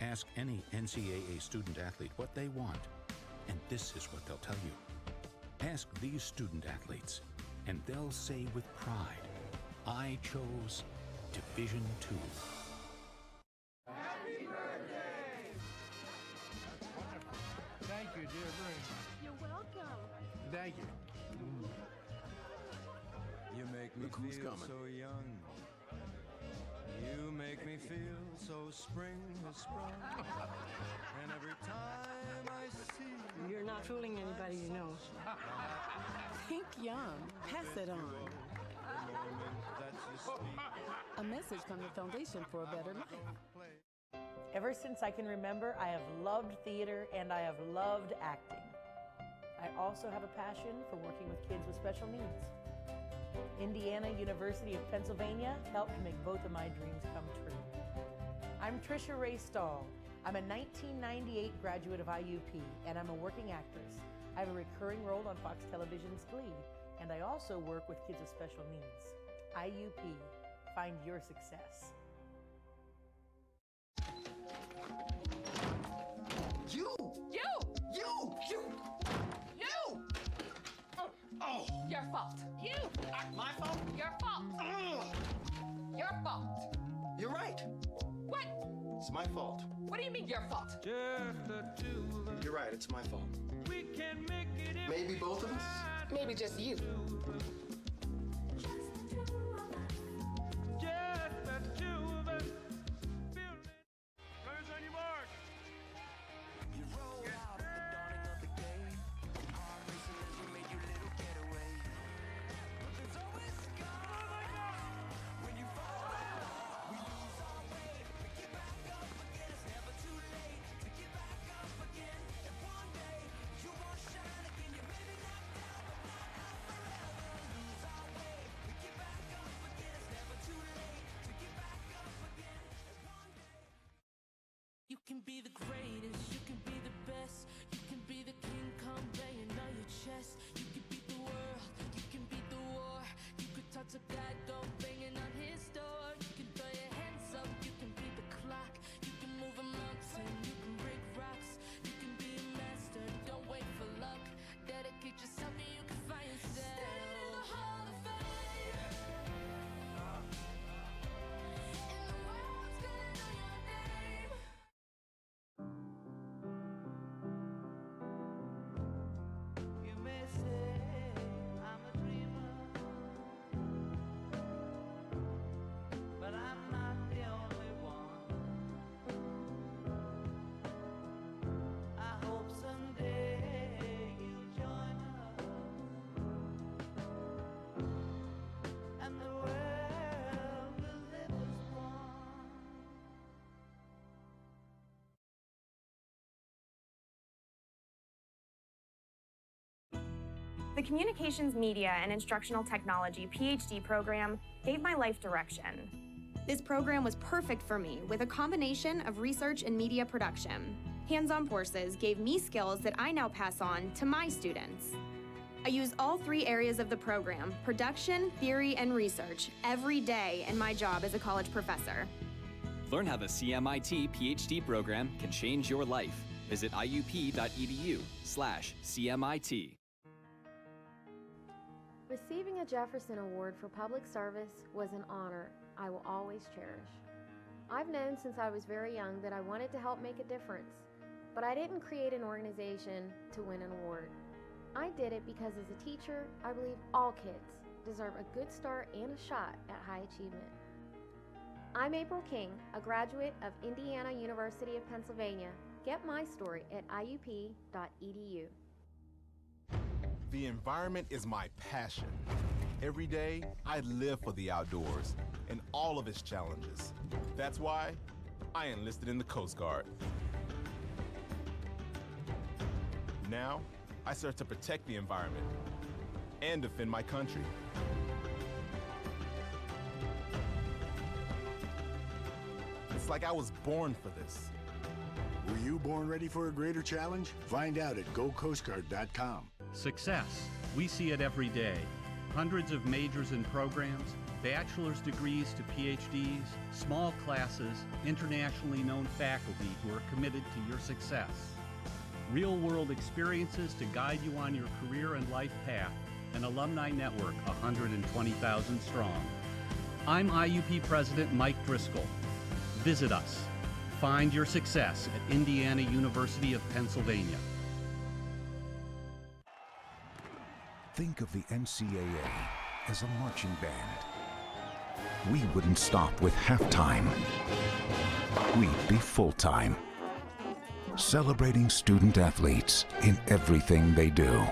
[SPEAKER 29] Ask any NCAA student athlete what they want, and this is what they'll tell you. Ask these student athletes, and they'll say with pride, I chose Division II.
[SPEAKER 11] Happy birthday! That's wonderful. Thank you, dear, very much.
[SPEAKER 22] You're welcome.
[SPEAKER 11] Thank you.
[SPEAKER 15] You make me feel so young. You make me feel so spring has sprung. And every time I see you,
[SPEAKER 19] You're not fooling anybody, you know.
[SPEAKER 22] Think young. Pass it on. A message from the Foundation for a Better Life.
[SPEAKER 30] Ever since I can remember, I have loved theater and I have loved acting. I also have a passion for working with kids with special needs. Indiana University of Pennsylvania helped make both of my dreams come true. I'm Trisha Ray Stahl. I'm a 1998 graduate of IUP, and I'm a working actress. I have a recurring role on Fox Television's Glee, and I also work with kids with special needs. IUP, find your success.
[SPEAKER 31] You!
[SPEAKER 22] Oh! Your fault. You!
[SPEAKER 31] My fault?
[SPEAKER 22] Your fault. Your fault.
[SPEAKER 31] You're right.
[SPEAKER 22] What?
[SPEAKER 31] It's my fault.
[SPEAKER 22] What do you mean your fault?
[SPEAKER 31] You're right, it's my fault.
[SPEAKER 15] we can make it.
[SPEAKER 31] Maybe both of us?
[SPEAKER 22] Maybe just you.
[SPEAKER 15] Just the two of us. Runners on your mark. You roll out at the dawning of the day. Heart racing as you make your little getaway. But there's always a God. When you fall, we lose our way. We get back up again. It's never too late to get back up again. And one day you won't shine again. You may be knocked out, but not out forever.
[SPEAKER 23] The Communications, Media, and Instructional Technology PhD program gave my life direction.
[SPEAKER 2] This program was perfect for me with a combination of research and media production. Hands-on courses gave me skills that I now pass on to my students. I use all three areas of the program, production, theory, and research, every day in my job as a college professor.
[SPEAKER 7] Learn how the CMIT PhD program can change your life. Visit iup.edu/CMIT.
[SPEAKER 24] Receiving a Jefferson Award for public service was an honor I will always cherish. I've known since I was very young that I wanted to help make a difference, but I didn't create an organization to win an award. I did it because as a teacher, I believe all kids deserve a good start and a shot at high achievement. I'm April King, a graduate of Indiana University of Pennsylvania. Get my story at iup.edu.
[SPEAKER 3] The environment is my passion. Every day, I live for the outdoors and all of its challenges. That's why I enlisted in the Coast Guard. Now, I serve to protect the environment and defend my country. It's like I was born for this.
[SPEAKER 11] Were you born ready for a greater challenge? Find out at gocoastguard.com.
[SPEAKER 4] Success. We see it every day. Hundreds of majors and programs, bachelor's degrees to PhDs, small classes, internationally known faculty who are committed to your success. Real-world experiences to guide you on your career and life path. An alumni network 120,000 strong. I'm IUP President Mike Driscoll. Visit us. Find your success at Indiana University of Pennsylvania.
[SPEAKER 29] Think of the NCAA as a marching band. We wouldn't stop with halftime. We'd be full-time, celebrating student athletes in everything they do.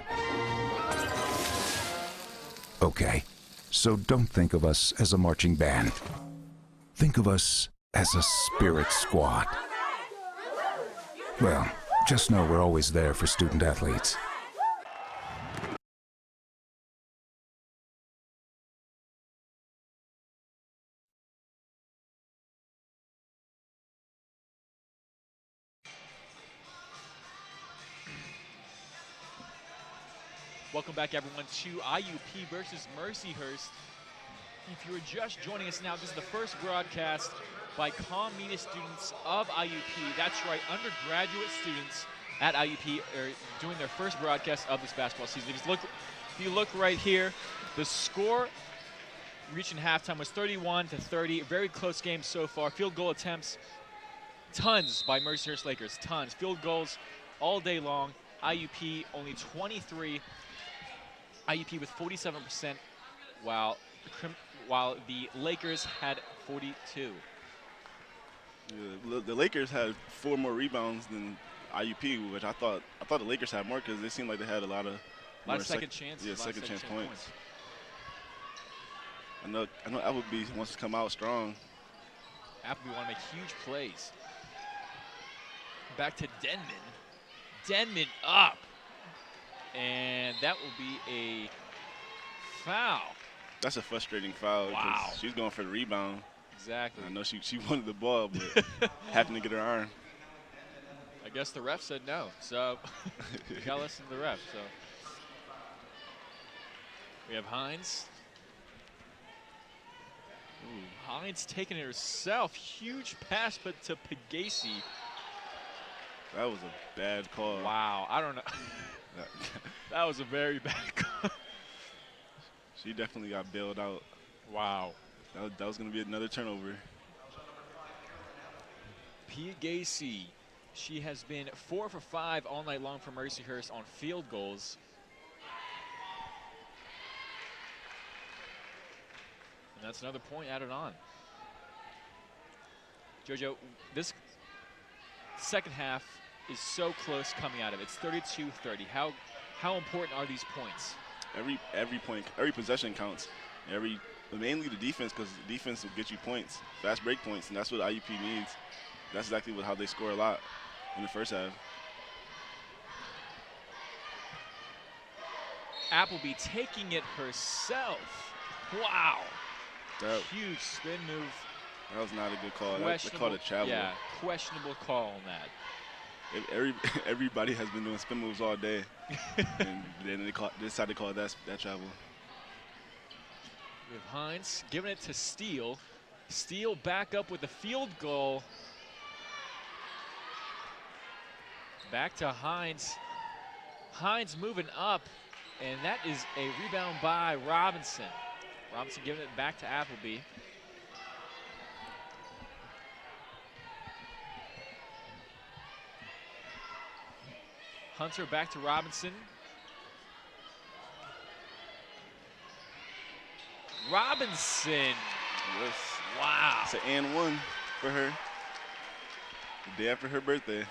[SPEAKER 29] Okay, so don't think of us as a marching band. Think of us as a spirit squad. Well, just know we're always there for student athletes.
[SPEAKER 8] Welcome back, everyone, to IUP versus Mercyhurst. If you're just joining us now, this is the first broadcast by comm media students of IUP. That's right, undergraduate students at IUP are doing their first broadcast of this basketball season. If you look right here, the score reaching halftime was 31-30. Very close game so far. Field goal attempts, tons by Mercyhurst Lakers, tons. Field goals all day long. IUP only 23. IUP with 47%, while the Lakers had 42.
[SPEAKER 10] Yeah, the Lakers had 4 more rebounds than IUP, which I thought the Lakers had more because they seemed like they had a lot of
[SPEAKER 8] second chances.
[SPEAKER 10] Yeah, second chance points. I know Appleby wants to come out strong.
[SPEAKER 8] Appleby want to make huge plays. Back to Denman. Denman up. And that will be a foul.
[SPEAKER 10] That's a frustrating foul.
[SPEAKER 8] Wow.
[SPEAKER 10] She's going for the rebound.
[SPEAKER 8] Exactly.
[SPEAKER 10] I know she wanted the ball, but happened to get her arm.
[SPEAKER 8] I guess the ref said no, so you got to listen to the ref. So we have Hines. Ooh, Hines taking it herself. Huge pass, but to Pegasi.
[SPEAKER 10] That was a bad call.
[SPEAKER 8] Wow, I don't know. That was a very bad call.
[SPEAKER 10] She definitely got bailed out.
[SPEAKER 8] Wow.
[SPEAKER 10] That was going to be another turnover.
[SPEAKER 8] Pia Gacy, she has been 4 for 5 all night long for Mercyhurst on field goals. And that's another point added on. Jojo, this second half is so close coming out of it. It's 32-30. How important are these points?
[SPEAKER 10] Every point, every possession counts. Mainly the defense, because the defense will get you points, fast break points, and that's what IUP needs. That's exactly how they score a lot in the first half.
[SPEAKER 8] Appleby taking it herself. Wow. Huge spin move.
[SPEAKER 10] That was not a good call. They called it travel.
[SPEAKER 8] Yeah, questionable call on that.
[SPEAKER 10] Everybody has been doing spin moves all day. And then they decided to call that travel.
[SPEAKER 8] We have Hines giving it to Steele. Steele back up with the field goal. Back to Hines. Hines moving up, and that is a rebound by Robinson. Robinson giving it back to Appleby. Hunter back to Robinson. Robinson.
[SPEAKER 10] Yes.
[SPEAKER 8] Wow.
[SPEAKER 10] It's an and one for her. The day after her birthday.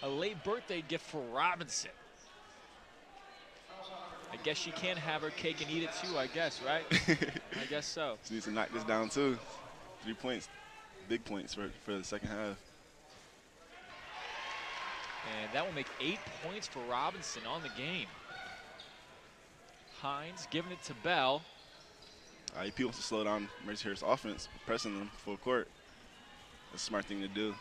[SPEAKER 8] A late birthday gift for Robinson. I guess she can have her cake and eat it too, I guess, right? I guess so.
[SPEAKER 10] She needs to knock this down too. 3 points. Big points for the second half.
[SPEAKER 8] And that will make 8 points for Robinson on the game. Hines giving it to Bell.
[SPEAKER 10] IUP wants to slow down Mercyhurst offense, pressing them full court. That's a smart thing to do.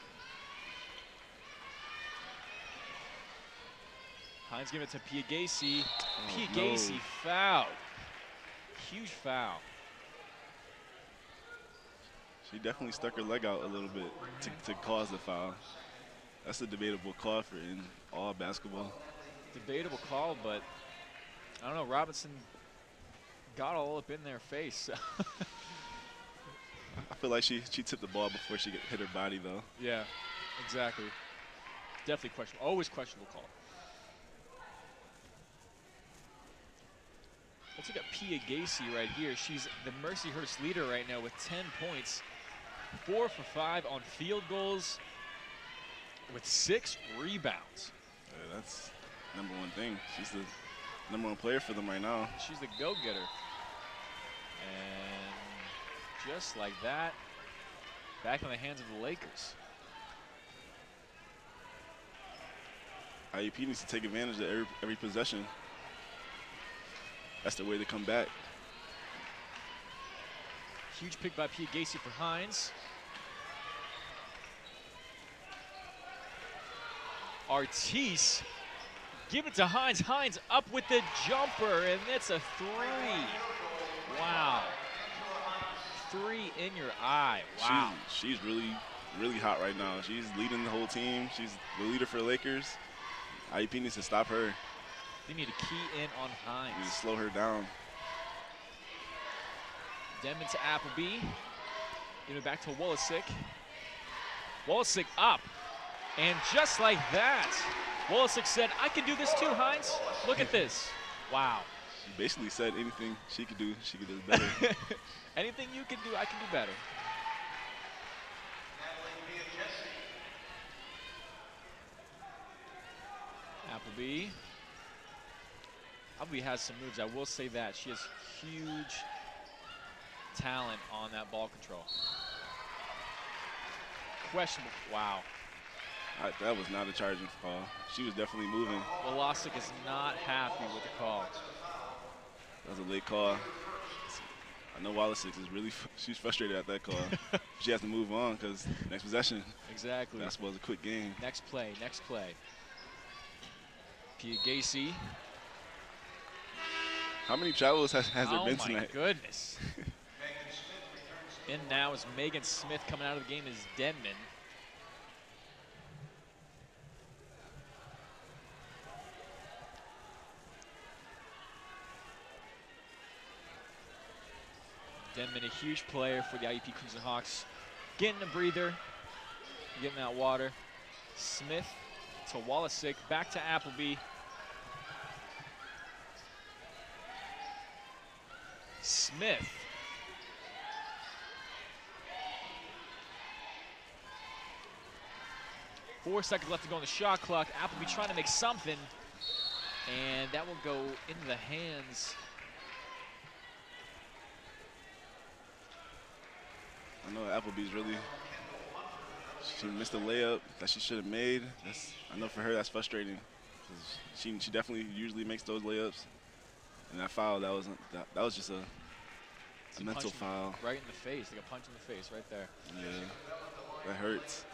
[SPEAKER 8] Hines giving it to Piagasi. Piagasi fouled. Huge foul.
[SPEAKER 10] She definitely stuck her leg out a little bit to cause the foul. That's a debatable call for in all basketball.
[SPEAKER 8] Debatable call, but I don't know. Robinson got all up in their face.
[SPEAKER 10] I feel like she tipped the ball before she hit her body, though.
[SPEAKER 8] Yeah, exactly. Definitely questionable. Always questionable call. Let's look at Piagasi right here. She's the Mercyhurst leader right now with 10 points. 4 for 5 on field goals with 6 rebounds.
[SPEAKER 10] Yeah, that's number one thing. She's the number one player for them right now.
[SPEAKER 8] She's the go-getter. And just like that, back in the hands of the Lakers.
[SPEAKER 10] IUP needs to take advantage of every possession. That's the way to come back.
[SPEAKER 8] Huge pick by Piagasi for Hines. Artis, give it to Hines. Hines up with the jumper, and it's a 3. Wow. 3 in your eye. Wow.
[SPEAKER 10] She's really, really hot right now. She's leading the whole team. She's the leader for the Lakers. IUP needs to stop her.
[SPEAKER 8] They need to key in on Hines.
[SPEAKER 10] Need to slow her down.
[SPEAKER 8] Denman to Appleby. Give it back to Wolisic. Wolisic up. And just like that, Wolisic said, I can do this too, Hines. Look at this. Wow.
[SPEAKER 10] She basically said anything she could do better.
[SPEAKER 8] Anything you can do, I can do better. Appleby. Appleby has some moves, I will say that. She has huge talent on that ball control. Questionable. Wow.
[SPEAKER 10] That was not a charging call. She was definitely moving.
[SPEAKER 8] Wolisic is not happy with the call.
[SPEAKER 10] That was a late call. I know Wolisic is really, she's frustrated at that call. She has to move on because next possession.
[SPEAKER 8] Exactly.
[SPEAKER 10] Basketball's a quick game.
[SPEAKER 8] Next play, next play. Piagasi.
[SPEAKER 10] How many travels has there been tonight?
[SPEAKER 8] Oh my goodness. In now is Megan Smith. Coming out of the game is Denman. Denman, a huge player for the IUP Crimson Hawks. Getting a breather, getting that water. Smith to Wolisic, back to Appleby. Smith. Four seconds left to go on the shot clock. Appleby trying to make something, and that will go into the hands.
[SPEAKER 10] I know Appleby's really, she missed a layup that she should have made. I know for her that's frustrating. She definitely usually makes those layups. And that foul, that was just a mental foul.
[SPEAKER 8] Right in the face, like a punch in the face right there.
[SPEAKER 10] Yeah, that hurts.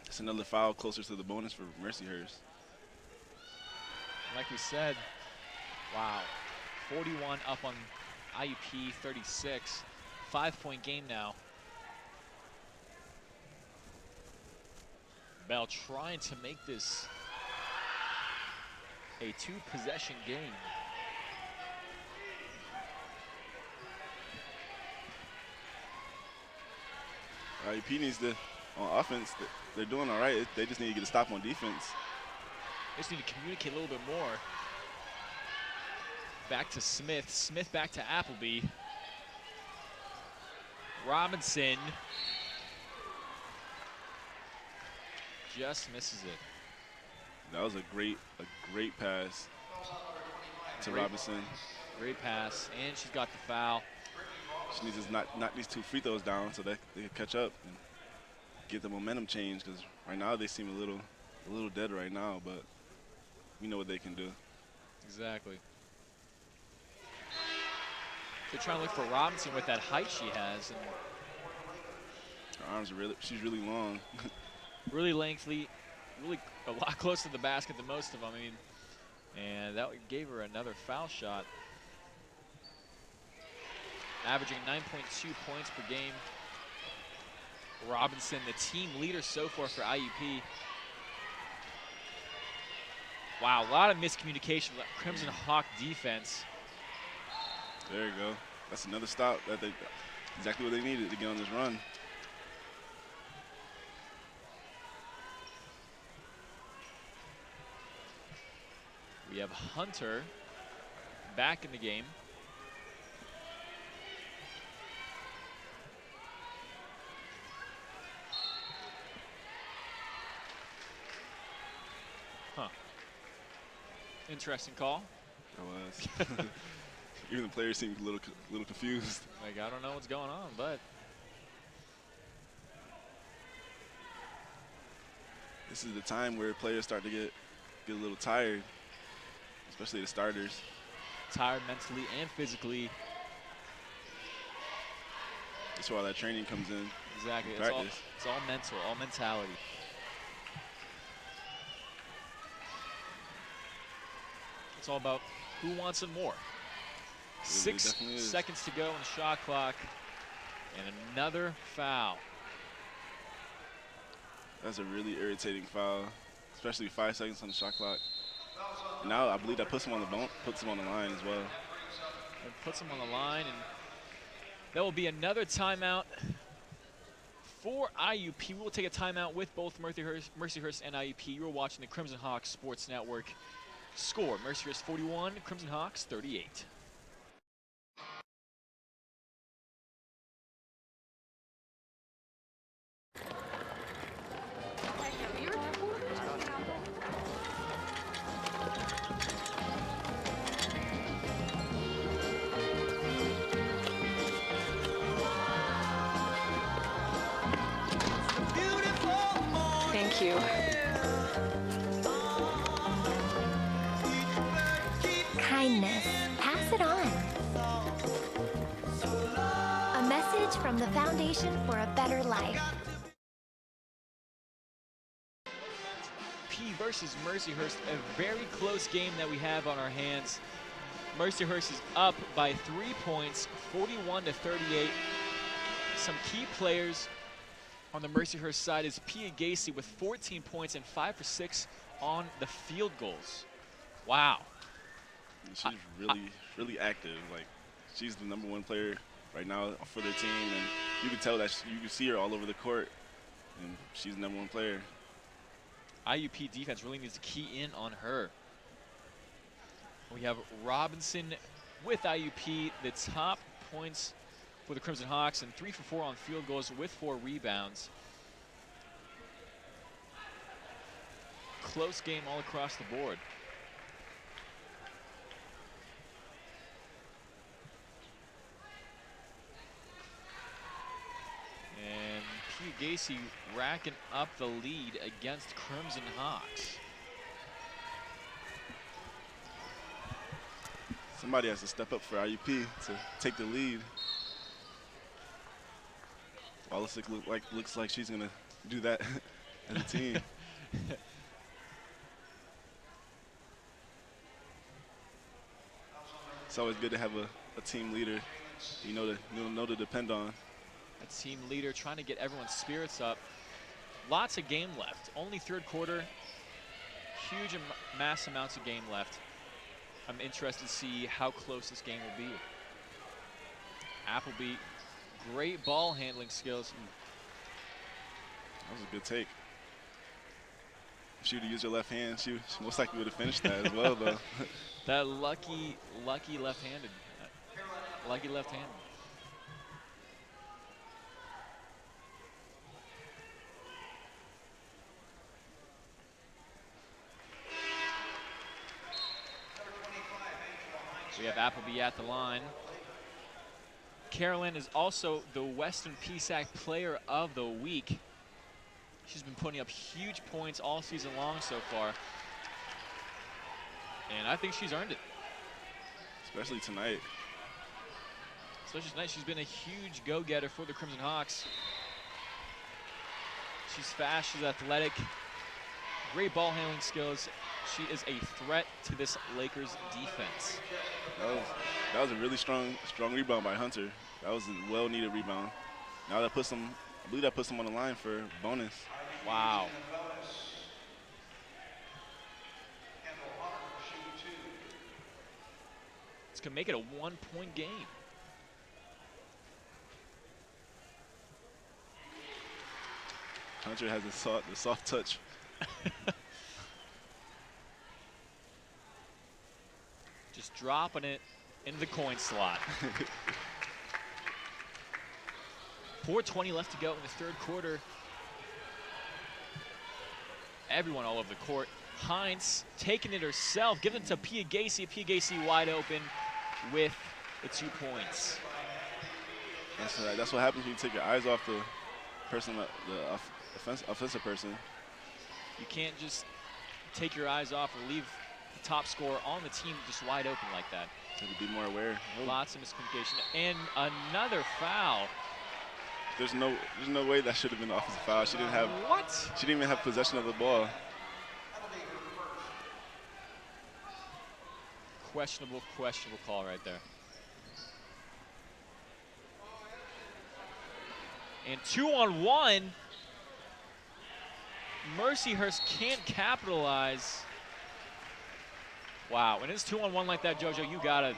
[SPEAKER 10] It's another foul closer to the bonus for Mercyhurst.
[SPEAKER 8] Like we said, wow, 41 up on IUP 36. 5-point game now. Bell trying to make this a 2-possession game.
[SPEAKER 10] IUP needs to, on offense, they're doing all right. They just need to get a stop on defense.
[SPEAKER 8] They just need to communicate a little bit more. Back to Smith. Smith back to Appleby. Robinson just misses it.
[SPEAKER 10] That was a great pass to Robinson.
[SPEAKER 8] Great pass, and she's got the foul.
[SPEAKER 10] She needs to knock these 2 free throws down so that they can catch up and get the momentum change, because right now they seem a little dead right now, but we know what they can do.
[SPEAKER 8] Exactly. They're trying to look for Robinson with that height she has. And
[SPEAKER 10] her arms are she's really long.
[SPEAKER 8] Really lengthy, really a lot closer to the basket than most of them. I mean, and that gave her another foul shot. Averaging 9.2 points per game. Robinson, the team leader so far for IUP. Wow, a lot of miscommunication with Crimson Hawk defense.
[SPEAKER 10] There you go. That's another stop. Exactly what they needed to get on this run.
[SPEAKER 8] We have Hunter back in the game. Huh. Interesting call.
[SPEAKER 10] That was. Even the players seemed a little confused.
[SPEAKER 8] Like, I don't know what's going on, but
[SPEAKER 10] this is the time where players start to get a little tired, especially the starters.
[SPEAKER 8] Tired mentally and physically.
[SPEAKER 10] That's why that training comes in.
[SPEAKER 8] Exactly.
[SPEAKER 10] In
[SPEAKER 8] It's all mental, all mentality. It's all about who wants it more. 6 seconds to go on the shot clock, and another foul.
[SPEAKER 10] That's a really irritating foul, especially 5 seconds on the shot clock. And now I believe that puts him on the line as well.
[SPEAKER 8] It puts him on the line, and that will be another timeout for IUP. We will take a timeout with both Mercyhurst and IUP. You're watching the Crimson Hawks Sports Network. Score: Mercyhurst 41, Crimson Hawks 38.
[SPEAKER 23] Thank you.
[SPEAKER 9] Kindness. Pass it on. A message from the Foundation for a Better Life.
[SPEAKER 8] P versus Mercyhurst, a very close game that we have on our hands. Mercyhurst is up by 3 points, 41-38. Some key players on the Mercyhurst side is Pia Gacy with 14 points and 5 for 6 on the field goals. Wow.
[SPEAKER 10] She's really active. Like, she's the #1 player right now for their team, and you can tell that you can see her all over the court, and she's the #1 player.
[SPEAKER 8] IUP defense really needs to key in on her. We have Robinson with IUP, the top points for the Crimson Hawks, and 3 for 4 on field goals with 4 rebounds. Close game all across the board. And Pia Gacy racking up the lead against Crimson Hawks.
[SPEAKER 10] Somebody has to step up for IUP to take the lead. Wallace looks like she's gonna do that as a team. It's always good to have a team leader you know to depend on.
[SPEAKER 8] A team leader trying to get everyone's spirits up. Lots of game left. Only third quarter. Huge mass amounts of game left. I'm interested to see how close this game will be. Appleby, great ball handling skills.
[SPEAKER 10] That was a good take. If she would have used her left hand, she most likely would have finished that as well, though.
[SPEAKER 8] That lucky left-handed. Lucky left-handed. We have Appleby at the line. Carolyn is also the Western KCAC Player of the Week. She's been putting up huge points all season long so far. And I think she's earned it.
[SPEAKER 10] Especially tonight.
[SPEAKER 8] She's been a huge go-getter for the Crimson Hawks. She's fast, she's athletic, great ball handling skills. She is a threat to this Lakers defense.
[SPEAKER 10] That was a really strong rebound by Hunter. That was a well-needed rebound. Now that puts them, I believe that puts them on the line for bonus.
[SPEAKER 8] Wow. This could make it a one-point game.
[SPEAKER 10] Hunter has the soft touch.
[SPEAKER 8] Just dropping it into the coin slot. 4:20 left to go in the third quarter. Everyone all over the court. Hines taking it herself, giving it to Pia Gacy. Pia Gacy wide open with the 2 points.
[SPEAKER 10] That's what happens when you take your eyes off the person, the offensive person.
[SPEAKER 8] You can't just take your eyes off or leave the top scorer on the team just wide open like that.
[SPEAKER 10] To be more aware.
[SPEAKER 8] Lots of miscommunication. And another foul.
[SPEAKER 10] There's no way that should have been an offensive foul. She didn't have.
[SPEAKER 8] What?
[SPEAKER 10] She didn't even have possession of the ball.
[SPEAKER 8] Questionable call right there. And 2-on-1. Mercyhurst can't capitalize. Wow, when it's 2-on-1 like that, JoJo, you gotta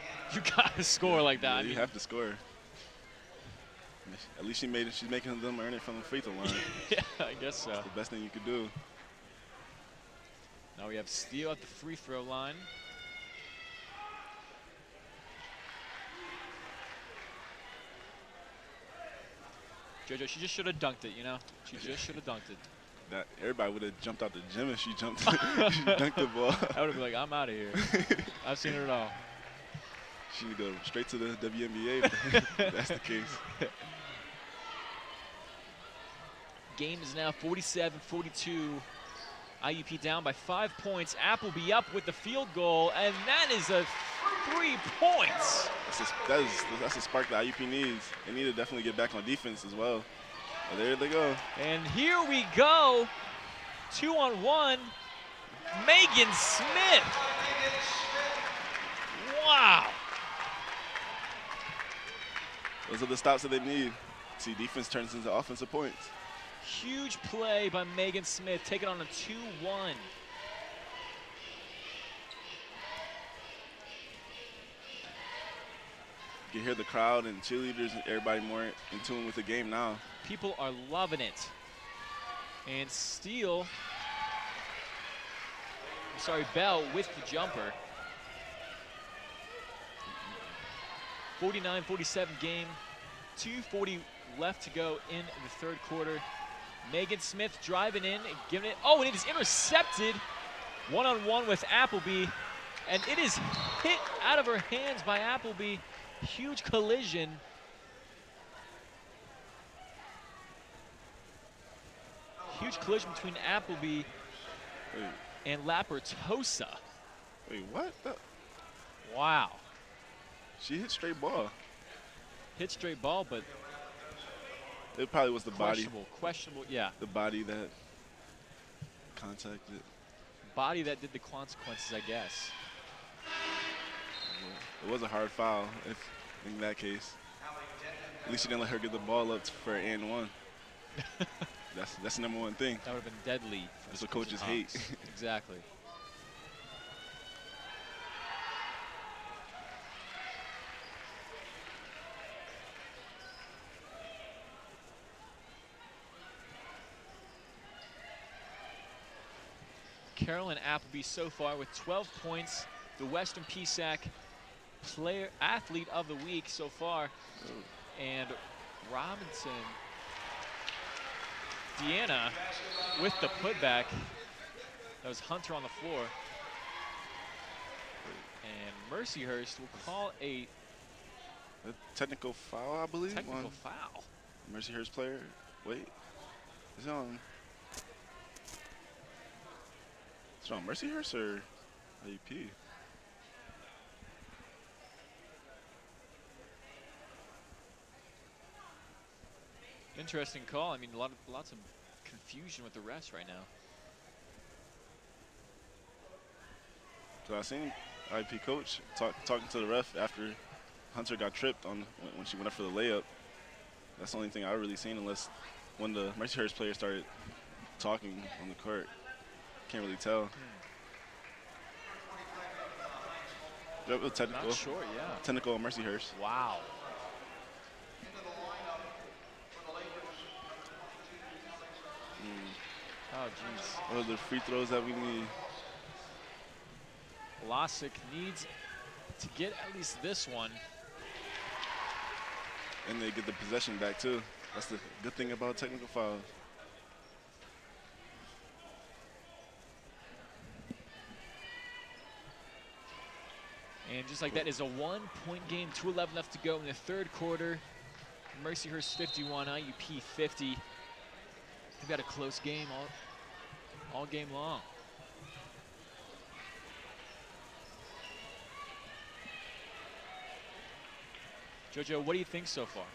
[SPEAKER 8] score like that.
[SPEAKER 10] Yeah,
[SPEAKER 8] I mean,
[SPEAKER 10] you have to score. At least she's making them earn it from the free throw line.
[SPEAKER 8] Yeah, I guess so.
[SPEAKER 10] That's the best thing you could do.
[SPEAKER 8] Now we have Steele at the free throw line. JoJo, she just should have dunked it, you know? She just should have dunked it.
[SPEAKER 10] That everybody would have jumped out the gym if she jumped. She dunked the ball.
[SPEAKER 8] I would have been like, I'm out of here. I've seen it all.
[SPEAKER 10] She would go straight to the WNBA if that's the case.
[SPEAKER 8] Game is now 47-42. IUP down by 5 points. Appleby up with the field goal, and that is a 3 points.
[SPEAKER 10] That's a spark that IUP needs. They need to definitely get back on defense as well. But there they go.
[SPEAKER 8] And here we go. 2-on-1. Megan Smith. Wow.
[SPEAKER 10] Those are the stops that they need. See, defense turns into offensive points.
[SPEAKER 8] Huge play by Megan Smith, taking on a 2-1.
[SPEAKER 10] You can hear the crowd and cheerleaders and everybody more in tune with the game now.
[SPEAKER 8] People are loving it. And Steele, Bell with the jumper. 49-47 game, 2:40 left to go in the third quarter. Megan Smith driving in and giving it, and it is intercepted. One-on-one with Appleby, and it is hit out of her hands by Appleby. Huge collision. Huge collision between Appleby and Lapertosa.
[SPEAKER 10] Wait, what?
[SPEAKER 8] Wow.
[SPEAKER 10] She hit straight ball.
[SPEAKER 8] Hit straight ball, but
[SPEAKER 10] it probably was the body.
[SPEAKER 8] Questionable, yeah.
[SPEAKER 10] The body that contacted.
[SPEAKER 8] Body that did the consequences, I guess.
[SPEAKER 10] It was a hard foul in that case. At least you didn't let her get the ball up for an and one. That's the number one thing.
[SPEAKER 8] That would have been deadly.
[SPEAKER 10] That's what coaches hate.
[SPEAKER 8] Exactly. Carolyn Appleby so far with 12 points, the Western PSAC athlete of the week so far. And Robinson, Deanna with the putback. That was Hunter on the floor. And Mercyhurst will call a
[SPEAKER 10] technical foul, I believe.
[SPEAKER 8] Technical foul.
[SPEAKER 10] Mercyhurst player. Wait. Is it on? Is it on Mercyhurst or IUP?
[SPEAKER 8] Interesting call. I mean, lots of confusion with the refs right now.
[SPEAKER 10] So I seen IUP coach talking to the ref after Hunter got tripped on when she went up for the layup. That's the only thing I've really seen, unless when the Mercyhurst players started talking on the court. Can't really tell. That was technical.
[SPEAKER 8] Not sure, yeah.
[SPEAKER 10] Technical on Mercyhurst.
[SPEAKER 8] Wow. Oh, jeez.
[SPEAKER 10] Those are the free throws that we need.
[SPEAKER 8] Vlasic needs to get at least this one.
[SPEAKER 10] And they get the possession back, too. That's the good thing about technical fouls.
[SPEAKER 8] And just like that is a 1-point game, 2:11 left to go in the third quarter. Mercyhurst 51, IUP 50. We've got a close game all game long. Jojo, what do you think so far?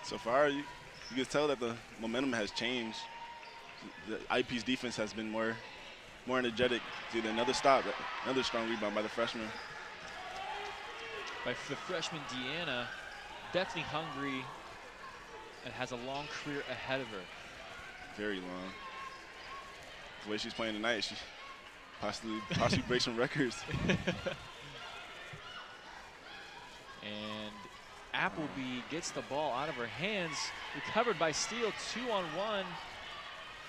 [SPEAKER 10] So far, you can tell that the momentum has changed. The IUP's defense has been more energetic. Did another stop, another strong rebound by the freshman.
[SPEAKER 8] By the freshman Deanna, definitely hungry and has a long career ahead of her.
[SPEAKER 10] Very long. The way she's playing tonight, she possibly break some records.
[SPEAKER 8] And Appleby gets the ball out of her hands, recovered by Steele, 2-on-1.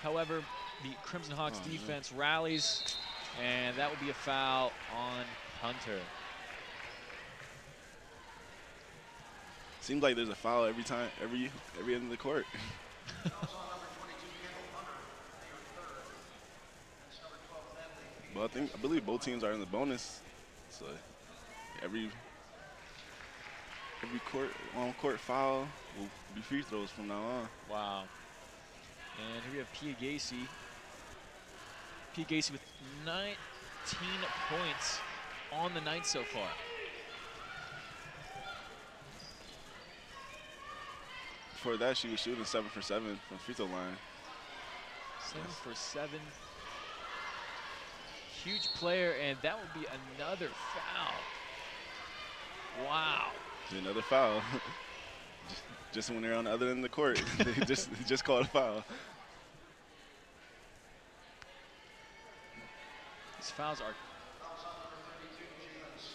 [SPEAKER 8] However, the Crimson Hawks defense rallies, and that will be a foul on Hunter.
[SPEAKER 10] Seems like there's a foul every end of the court. But I believe both teams are in the bonus, so every on-court foul will be free throws from now on.
[SPEAKER 8] Wow. And here we have Pia Gacy. Pia Gacy with 19 points on the night so far.
[SPEAKER 10] Before that, she was shooting 7 for 7 from the free throw line.
[SPEAKER 8] 7 for 7. Huge player, and that would be another foul. Wow.
[SPEAKER 10] Another foul. just when they're on the other end of the court, they just called a foul.
[SPEAKER 8] These fouls are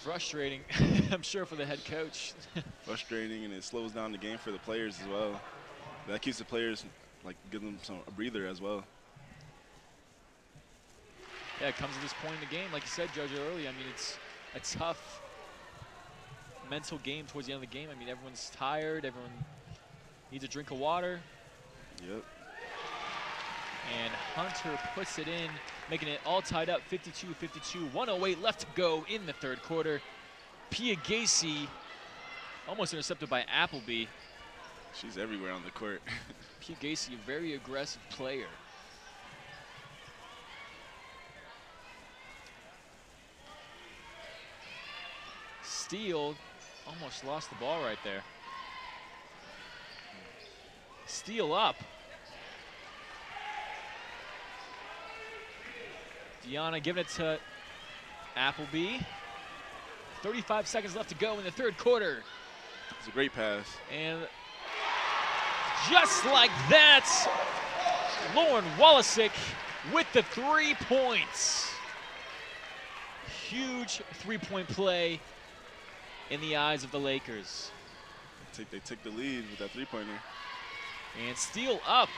[SPEAKER 8] frustrating, I'm sure, for the head coach.
[SPEAKER 10] Frustrating, and it slows down the game for the players as well. That keeps the players, give them a breather as well.
[SPEAKER 8] Yeah, it comes to this point in the game, like you said, Jojo, earlier. I mean, it's a tough mental game towards the end of the game. I mean, everyone's tired. Everyone needs a drink of water.
[SPEAKER 10] Yep.
[SPEAKER 8] And Hunter puts it in, making it all tied up, 52-52, 1:08 left to go in the third quarter. Pia Gacy almost intercepted by Appleby.
[SPEAKER 10] She's everywhere on the court.
[SPEAKER 8] Pia Gacy, a very aggressive player. Steele Almost lost the ball right there. Steal up. Deanna giving it to Appleby. 35 seconds left to go in the third quarter.
[SPEAKER 10] It's a great pass.
[SPEAKER 8] And just like that, Lauren Wallasick with the 3 points. Huge three-point play in the eyes of the Lakers.
[SPEAKER 10] They took the lead with that three-pointer.
[SPEAKER 8] And Steele up.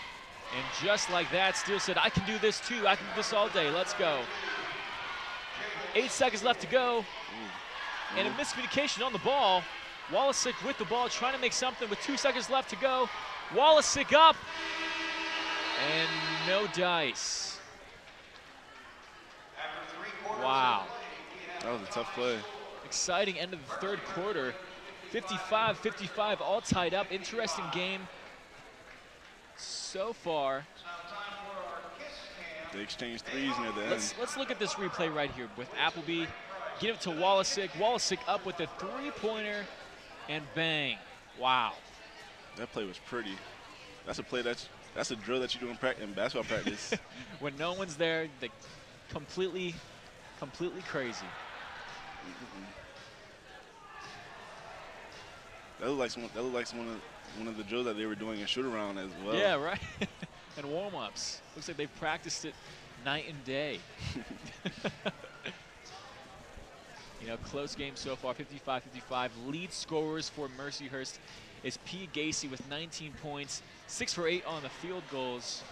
[SPEAKER 8] And just like that, Steele said, I can do this too. I can do this all day. Let's go. 8 seconds left to go. And a miscommunication on the ball. Wallasick with the ball, trying to make something with 2 seconds left to go. Wallasick up. And no dice. Wow.
[SPEAKER 10] That was a tough play.
[SPEAKER 8] Exciting end of the third quarter. 55-55, all tied up. Interesting game so far.
[SPEAKER 10] They exchanged threes near the end.
[SPEAKER 8] Let's look at this replay right here with Appleby. Give it to Wallasick. Wallasick up with the three-pointer, and bang. Wow.
[SPEAKER 10] That play was pretty. That's a play that's a drill that you do in basketball practice.
[SPEAKER 8] When no one's there, they completely crazy.
[SPEAKER 10] That looked like one of the drills that they were doing in shoot-around as well.
[SPEAKER 8] Yeah, right. And warm-ups. Looks like they've practiced it night and day. You know, close game so far, 55-55. Lead scorers for Mercyhurst is P. Gacy with 19 points, 6 for 8 on the field goals.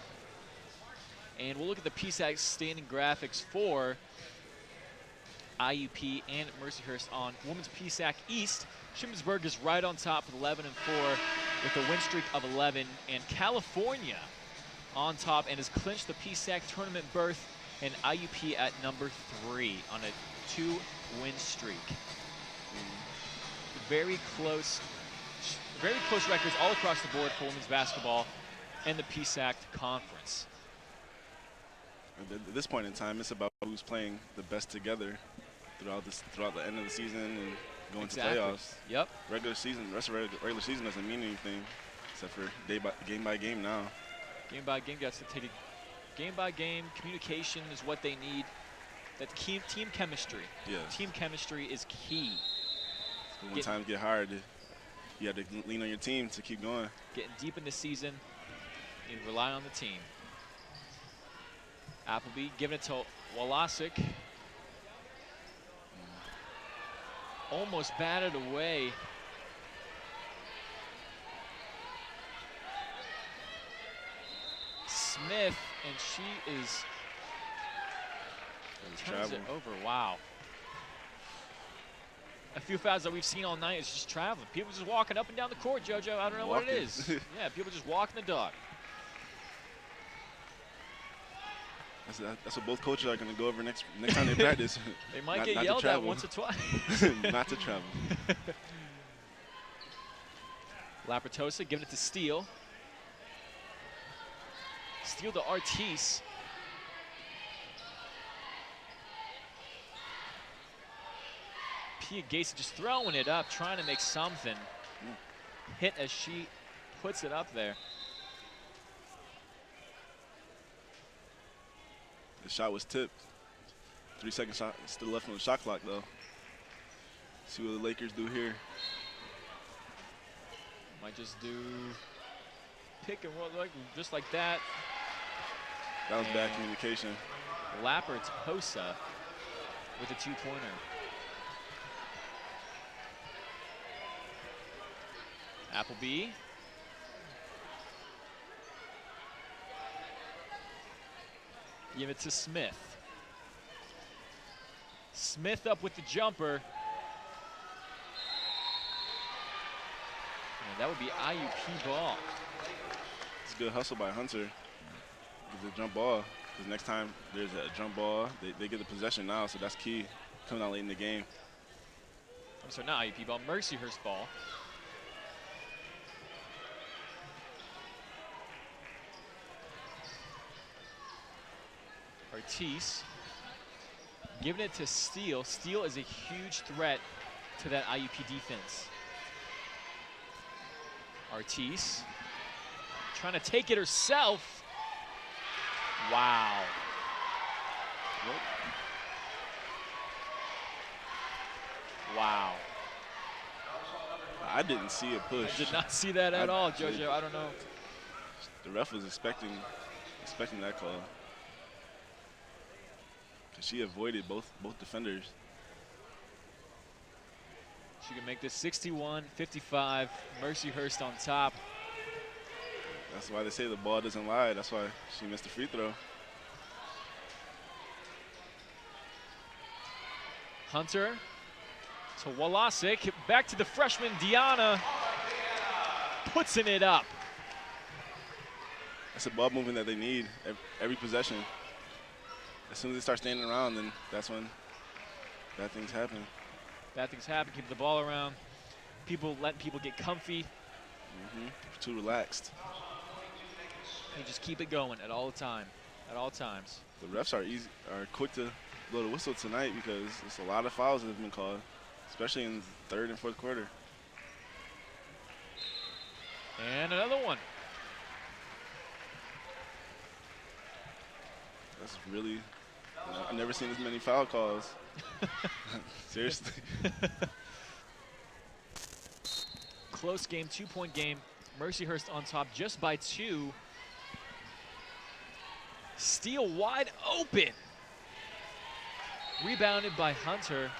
[SPEAKER 8] And we'll look at the PSAC standing graphics for IUP and Mercyhurst on Women's PSAC East. Shippensburg is right on top with 11-4 with a win streak of 11. And California on top and has clinched the PSAC tournament berth, and IUP at number 3 on a 2-win streak. Very close records all across the board for women's basketball and the PSAC conference.
[SPEAKER 10] At this point in time, it's about who's playing the best together throughout the end of the season and going to playoffs.
[SPEAKER 8] Yep.
[SPEAKER 10] Regular season doesn't mean anything except for game by game now.
[SPEAKER 8] Game by game, guys, to take it game by game. Communication is what they need. That team chemistry.
[SPEAKER 10] Yes.
[SPEAKER 8] Team chemistry is key.
[SPEAKER 10] When times get hard, you have to lean on your team to keep going.
[SPEAKER 8] Getting deep in the season, you rely on the team. Appleby giving it to Wallasick. Almost batted away. Smith, and she is turns it over. Wow. A few fouls that we've seen all night is just traveling. People just walking up and down the court, JoJo. I don't know what it is. Yeah, people just walking the dog.
[SPEAKER 10] That's what both coaches are going to go over next time they practice.
[SPEAKER 8] They might get yelled at once or twice.
[SPEAKER 10] Not to travel.
[SPEAKER 8] Lapratosa giving it to Steele. Steele to Artis. Pia Gacy just throwing it up, trying to make something. Hit as she puts it up there.
[SPEAKER 10] The shot was tipped. 3 seconds shot still left on the shot clock though. See what the Lakers do here.
[SPEAKER 8] Might just do pick and roll just like that.
[SPEAKER 10] That was bad communication.
[SPEAKER 8] Lapratosa with a 2-pointer. Appleby. Give it to Smith. Smith up with the jumper. And that would be IUP ball.
[SPEAKER 10] It's a good hustle by Hunter. Get the jump ball. Because next time there's a jump ball, they get the possession now, so that's key. Coming out late in the game.
[SPEAKER 8] I'm sorry, not IUP ball, Mercyhurst ball. Artis giving it to Steele. Steele is a huge threat to that IUP defense. Artis trying to take it herself. Wow. Wow.
[SPEAKER 10] I didn't see a push.
[SPEAKER 8] I did not see that at all, JoJo. I don't know.
[SPEAKER 10] The ref was expecting that call. Because she avoided both defenders.
[SPEAKER 8] She can make this 61-55. Mercyhurst on top.
[SPEAKER 10] That's why they say the ball doesn't lie. That's why she missed the free throw.
[SPEAKER 8] Hunter to Walasik. Back to the freshman, Diana. Puts it up.
[SPEAKER 10] That's a ball movement that they need every possession. As soon as they start standing around, then that's when bad things happen.
[SPEAKER 8] Bad things happen, keep the ball around. Letting people get comfy.
[SPEAKER 10] Too relaxed.
[SPEAKER 8] You just keep it going at all times.
[SPEAKER 10] The refs are quick to blow the whistle tonight because there's a lot of fouls that have been called, especially in the third and fourth quarter.
[SPEAKER 8] And another one.
[SPEAKER 10] That's really, I've never seen as many foul calls. Seriously.
[SPEAKER 8] Close game, 2-point game. Mercyhurst on top just by 2. Steal wide open. Rebounded by Hunter.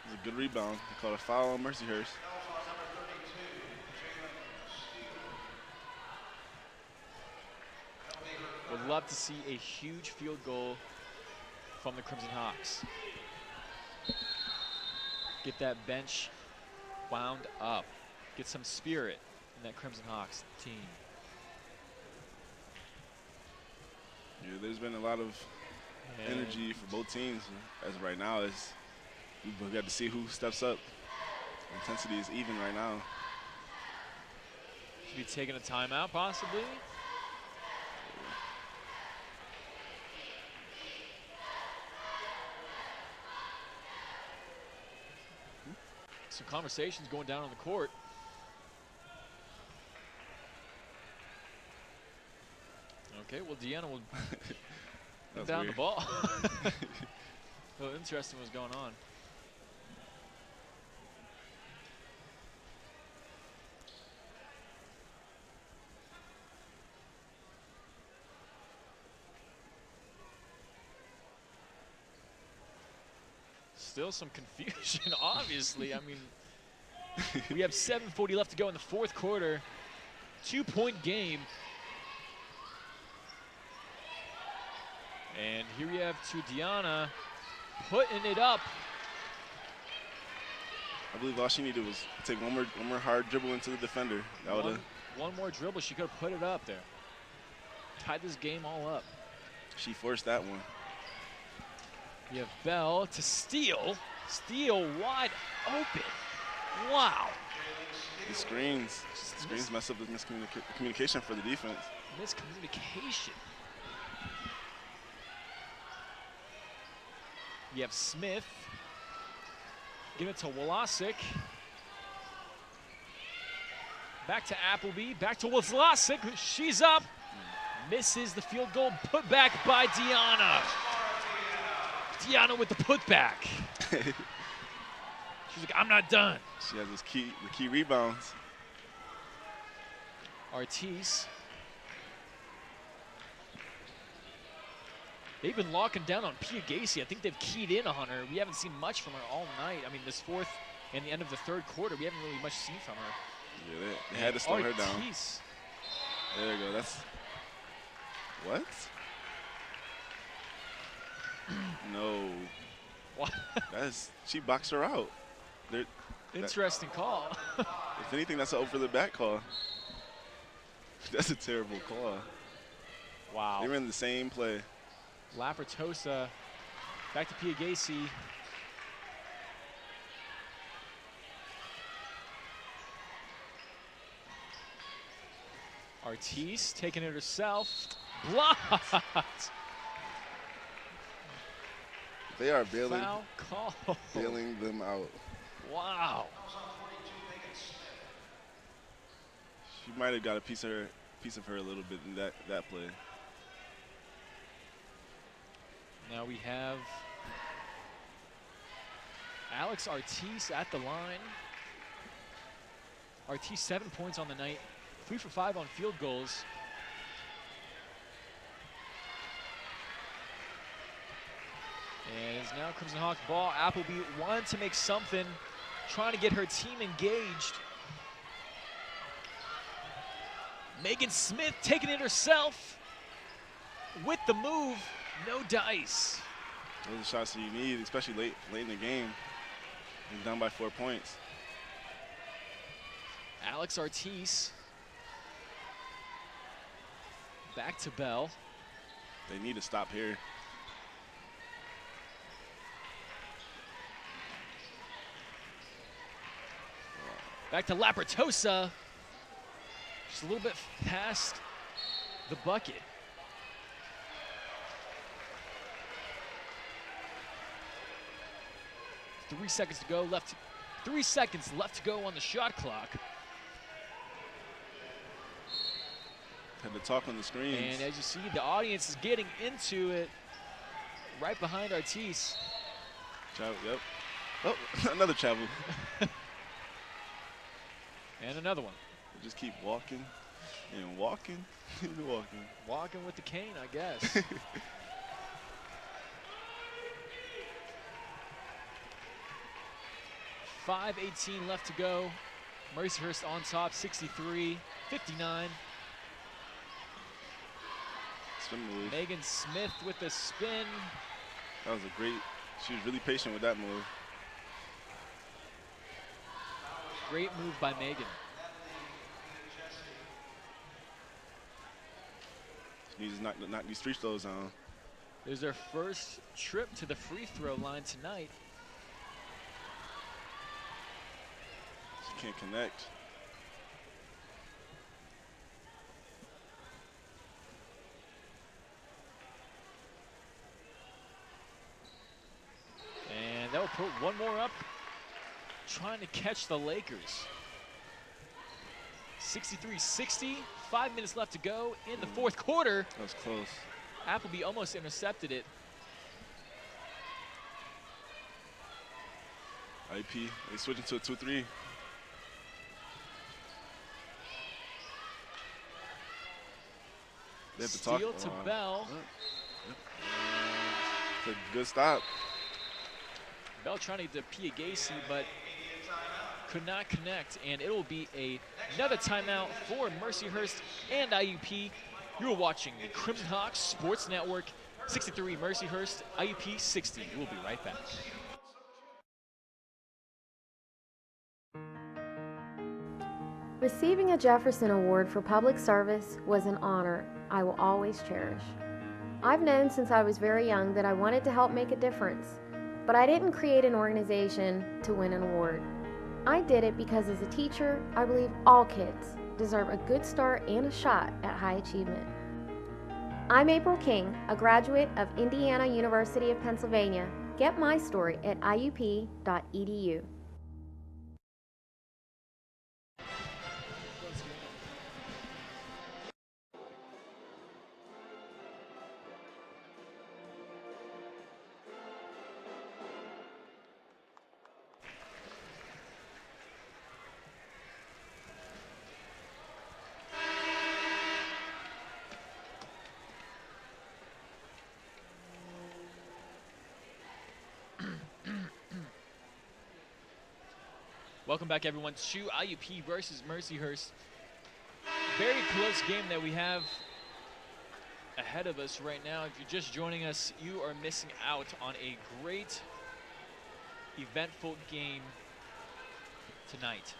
[SPEAKER 10] It was a good rebound. They called a foul on Mercyhurst.
[SPEAKER 8] Would love to see a huge field goal from the Crimson Hawks. Get that bench wound up. Get some spirit in that Crimson Hawks team.
[SPEAKER 10] Yeah, there's been a lot of energy for both teams as of right now. We've got to see who steps up. The intensity is even right now.
[SPEAKER 8] Should be taking a timeout possibly. Some conversations going down on the court. Okay, well, Deanna will down the ball. So interesting what's going on. Still some confusion, obviously. I mean, we have 7:40 left to go in the fourth quarter. 2-point game. And here we have to Diana putting it up.
[SPEAKER 10] I believe all she needed was take one more hard dribble into the defender. That would have.
[SPEAKER 8] One more dribble, she could have put it up there. Tied this game all up.
[SPEAKER 10] She forced that one.
[SPEAKER 8] You have Bell to steal. Steal wide open. Wow.
[SPEAKER 10] The screens mess up the communication for the defense.
[SPEAKER 8] Miscommunication. You have Smith. Give it to Walasik. Back to Appleby. Back to Walasik. She's up. Misses the field goal. Put back by Diana. Diana with the putback. She's like, I'm not done.
[SPEAKER 10] She has the key rebounds.
[SPEAKER 8] Artis. They've been locking down on Pia Gacy. I think they've keyed in on her. We haven't seen much from her all night. I mean, this fourth and the end of the third quarter, we haven't really much seen from her.
[SPEAKER 10] Yeah, they had to slow her down.
[SPEAKER 8] Artis.
[SPEAKER 10] There you go. That's what? No.
[SPEAKER 8] What?
[SPEAKER 10] She boxed her out.
[SPEAKER 8] Interesting call.
[SPEAKER 10] If anything, that's an over the back call. That's a terrible call.
[SPEAKER 8] Wow.
[SPEAKER 10] They were in the same play.
[SPEAKER 8] Lapertosa back to Pia Gacy. Artis taking it herself. Blocked.
[SPEAKER 10] They are bailing,
[SPEAKER 8] Foul call.
[SPEAKER 10] bailing them out.
[SPEAKER 8] Wow.
[SPEAKER 10] She might have got a piece of her a little bit in that play.
[SPEAKER 8] Now we have Alex Artis at the line. Artis 7 points on the night, 3 for 5 on field goals. And it's now Crimson Hawks ball. Appleby wanted to make something, trying to get her team engaged. Megan Smith taking it herself with the move. No dice.
[SPEAKER 10] Those are shots that you need, especially late in the game. You're down by 4 points.
[SPEAKER 8] Alex Artis. Back to Bell.
[SPEAKER 10] They need to stop here.
[SPEAKER 8] Back to Lapratosa. Just a little bit past the bucket. Three seconds to go. 3 seconds left to go on the shot clock.
[SPEAKER 10] Had to talk on the screens.
[SPEAKER 8] And as you see, the audience is getting into it right behind Artis.
[SPEAKER 10] Travel, yep. Oh, another travel.
[SPEAKER 8] And another one.
[SPEAKER 10] We'll just keep walking and walking and walking.
[SPEAKER 8] Walking with the cane, I guess. $5:18 left to go. Mercyhurst on top, 63-59.
[SPEAKER 10] Spin move.
[SPEAKER 8] Megan Smith with the spin.
[SPEAKER 10] That was a great, she was really patient with that move.
[SPEAKER 8] Great move by Megan.
[SPEAKER 10] She needs to knock these free throws down.
[SPEAKER 8] There's their first trip to the free throw line tonight.
[SPEAKER 10] She can't connect.
[SPEAKER 8] And that will put one more up, trying to catch the Lakers. 63-60, 5 minutes left to go in the fourth quarter.
[SPEAKER 10] That was close.
[SPEAKER 8] Appleby almost intercepted it.
[SPEAKER 10] IUP, they switching to a 2-3. They have to talk.
[SPEAKER 8] Steal to Bell.
[SPEAKER 10] It's a good stop.
[SPEAKER 8] Bell trying to get to Pia Gacy, but could not connect, and it will be another timeout for Mercyhurst and IUP. You're watching the Crimson Hawks Sports Network. 63 Mercyhurst, IUP 60. We'll be right back.
[SPEAKER 1] Receiving a Jefferson Award for public service was an honor I will always cherish. I've known since I was very young that I wanted to help make a difference, but I didn't create an organization to win an award. I did it because as a teacher, I believe all kids deserve a good start and a shot at high achievement. I'm April King, a graduate of Indiana University of Pennsylvania. Get my story at iup.edu.
[SPEAKER 8] Welcome back, everyone, to IUP versus Mercyhurst. Very close game that we have ahead of us right now. If you're just joining us, you are missing out on a great, eventful game tonight.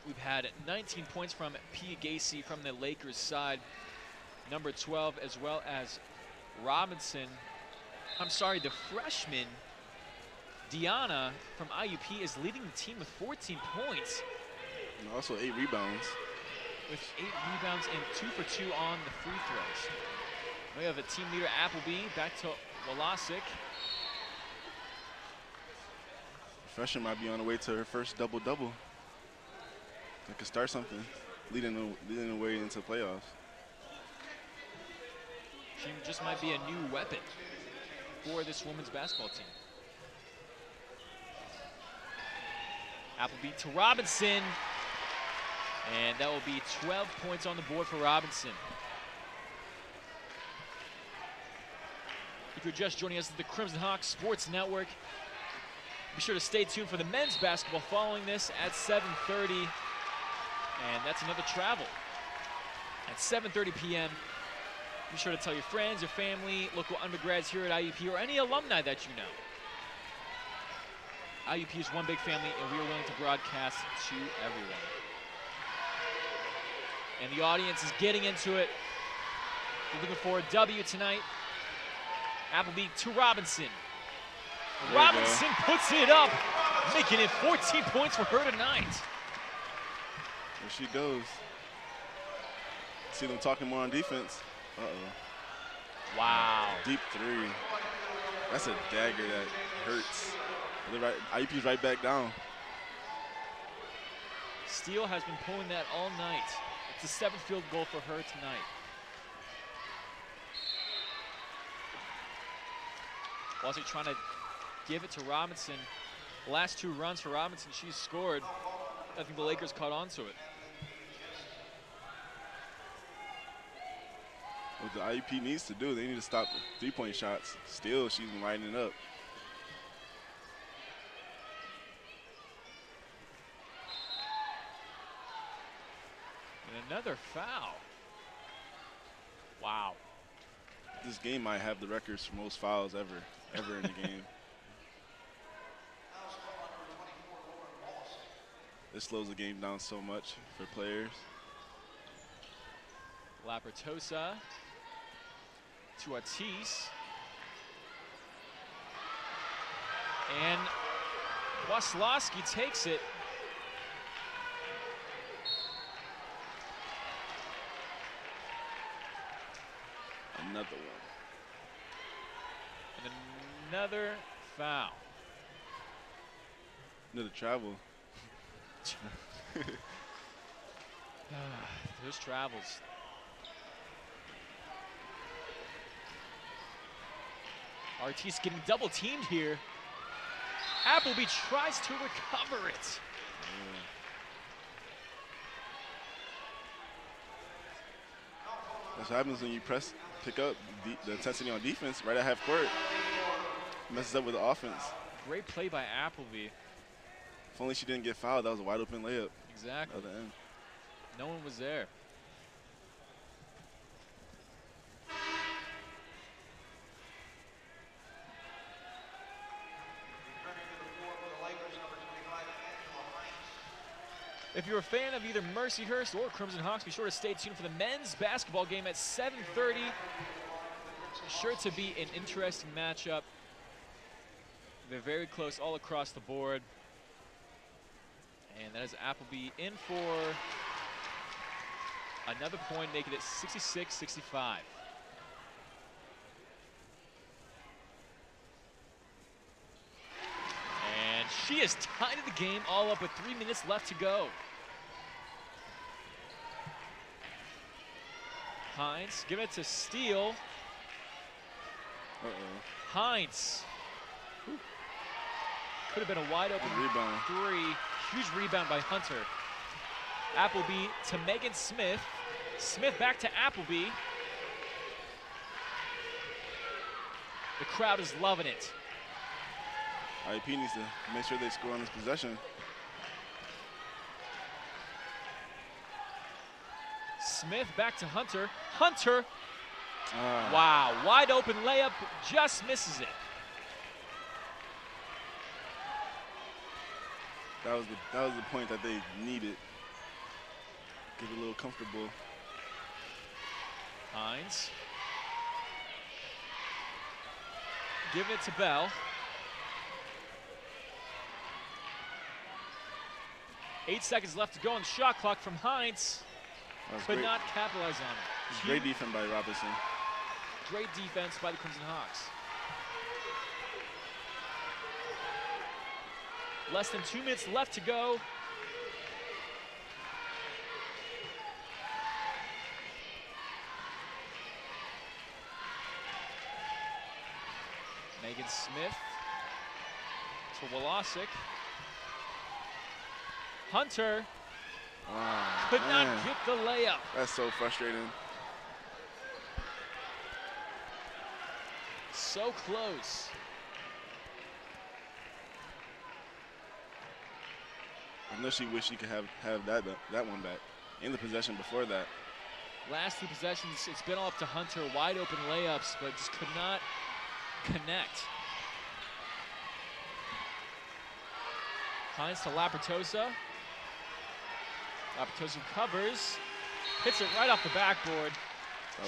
[SPEAKER 8] We've had 19 points from Pia Gacy from the Lakers side, number 12, as well as the freshman, Deanna from IUP is leading the team with 14 points.
[SPEAKER 10] And also 8 rebounds.
[SPEAKER 8] With 8 rebounds and 2 for 2 on the free throws. We have a team leader, Appleby, back to Wolosik.
[SPEAKER 10] Freshman might be on the way to her first double-double. That could start something, leading the way into playoffs.
[SPEAKER 8] She just might be a new weapon for this women's basketball team. Appleby to Robinson. And that will be 12 points on the board for Robinson. If you're just joining us at the Crimson Hawks Sports Network, be sure to stay tuned for the men's basketball following this at 7:30. And that's another travel at 7:30 p.m. Be sure to tell your friends, your family, local undergrads here at IUP, or any alumni that you know. IUP is one big family, and we are willing to broadcast to everyone. And the audience is getting into it. We're looking for a W tonight. Appleby to Robinson. Robinson puts it up, making it 14 points for her tonight.
[SPEAKER 10] There she goes. See them talking more on defense. Uh-oh.
[SPEAKER 8] Wow.
[SPEAKER 10] Deep three. That's a dagger that hurts. IUP's right back down.
[SPEAKER 8] Steele has been pulling that all night. It's the 7th field goal for her tonight. Wolosik trying to give it to Robinson. The last 2 runs for Robinson, she's scored. I think the Lakers caught on to it.
[SPEAKER 10] What the IUP needs to do, they need to stop the three-point shots. Still, she's been lighting it up.
[SPEAKER 8] And another foul. Wow.
[SPEAKER 10] This game might have the records for most fouls ever in the game. This slows the game down so much for players.
[SPEAKER 8] Lapertosa to Ortiz. And Waslowski takes it.
[SPEAKER 10] Another one.
[SPEAKER 8] And another foul.
[SPEAKER 10] Another travel.
[SPEAKER 8] There's travels. Ortiz getting double teamed here. Appleby tries to recover it.
[SPEAKER 10] That's what happens when you pick up the intensity on defense right at half court. Messes up with the offense.
[SPEAKER 8] Great play by Appleby.
[SPEAKER 10] If only she didn't get fouled, that was a wide open layup.
[SPEAKER 8] Exactly.
[SPEAKER 10] Other end.
[SPEAKER 8] No one was there. If you're a fan of either Mercyhurst or Crimson Hawks, be sure to stay tuned for the men's basketball game at 7:30. Sure to be an interesting matchup. They're very close all across the board. And that is Appleby in for another point, making it 66-65. And she has tied the game all up with 3 minutes left to go. Hines, give it to Steele. Hines. Could have been a wide open
[SPEAKER 10] rebound.
[SPEAKER 8] 3. Huge rebound by Hunter. Appleby to Megan Smith. Smith back to Appleby. The crowd is loving it.
[SPEAKER 10] IUP needs to make sure they score on this possession.
[SPEAKER 8] Smith back to Hunter. Hunter. Wow, wide open layup, just misses it.
[SPEAKER 10] That was the point that they needed. Get a little comfortable.
[SPEAKER 8] Hines. Give it to Bell. 8 seconds left to go on the shot clock from Hines, but
[SPEAKER 10] great.
[SPEAKER 8] not capitalize on it.
[SPEAKER 10] Great defense by Robinson.
[SPEAKER 8] Great defense by the Crimson Hawks. Less than 2 minutes left to go. Megan Smith to Wolosik. Hunter could not get the layup.
[SPEAKER 10] That's so frustrating.
[SPEAKER 8] So close.
[SPEAKER 10] I know she wished she could have that one back. In the possession before that.
[SPEAKER 8] Last 2 possessions, it's been all up to Hunter. Wide open layups, but just could not connect. Hines to Lapertosa. Lapertosa covers. Hits it right off the backboard.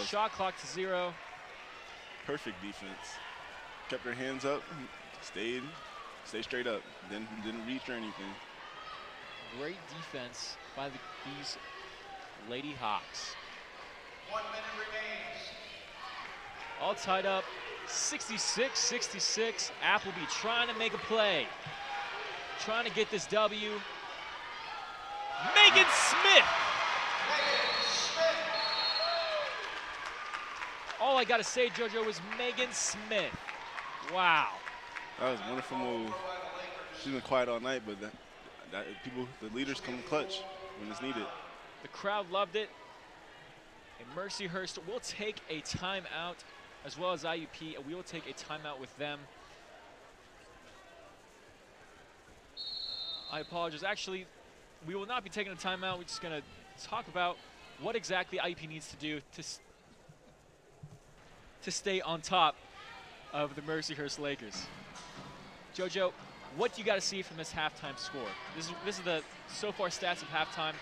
[SPEAKER 8] Shot clock to 0.
[SPEAKER 10] Perfect defense. Kept her hands up, stayed straight up, didn't reach or anything.
[SPEAKER 8] Great defense by these Lady Hawks.
[SPEAKER 5] 1 minute remains.
[SPEAKER 8] All tied up, 66-66. Appleby trying to make a play. Trying to get this W. Megan Smith! All I gotta say, JoJo, is Megan Smith. Wow.
[SPEAKER 10] That was a wonderful move. She's been quiet all night, but the leaders come clutch when it's needed.
[SPEAKER 8] The crowd loved it. And Mercyhurst will take a timeout, as well as IUP, and we will take a timeout with them. I apologize. Actually, we will not be taking a timeout. We're just going to talk about what exactly IUP needs to do to stay on top of the Mercyhurst Lakers. JoJo, what do you got to see from this halftime score? This is the so far stats of halftime.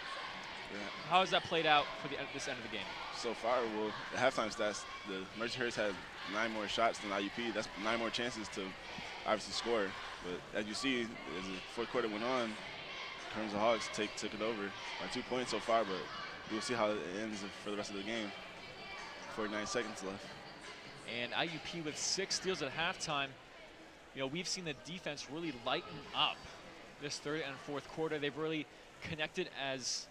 [SPEAKER 10] Yeah.
[SPEAKER 8] How has that played out for this end of the game?
[SPEAKER 10] So far, well, the halftime stats, the Mercyhurst had 9 more shots than IUP. That's 9 more chances to obviously score. But as you see, as the fourth quarter went on, Crimson Hawks took it over by 2 points so far, but we'll see how it ends for the rest of the game. 49 seconds left.
[SPEAKER 8] And IUP with 6 steals at halftime. You know, we've seen the defense really lighten up this third and fourth quarter. They've really connected as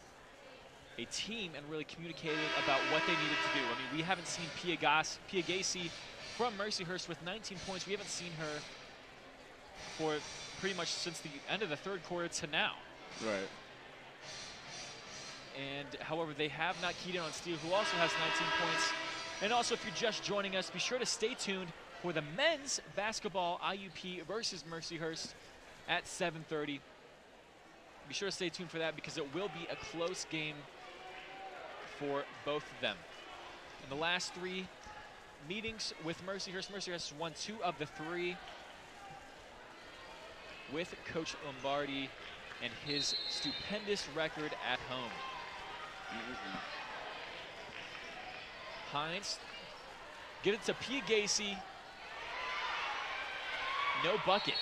[SPEAKER 8] a team and really communicated about what they needed to do. I mean, we haven't seen Pia Gacy from Mercyhurst with 19 points. We haven't seen her for pretty much since the end of the third quarter to now.
[SPEAKER 10] Right.
[SPEAKER 8] And however, they have not keyed in on Steele, who also has 19 points. And also, if you're just joining us, be sure to stay tuned for the men's basketball IUP versus Mercyhurst at 7:30. Be sure to stay tuned for that because it will be a close game for both of them. In the last 3 meetings with Mercyhurst, Mercyhurst won 2 of the 3 with Coach Lombardi and his stupendous record at home. Hines, get it to Pia Gacy. No bucket.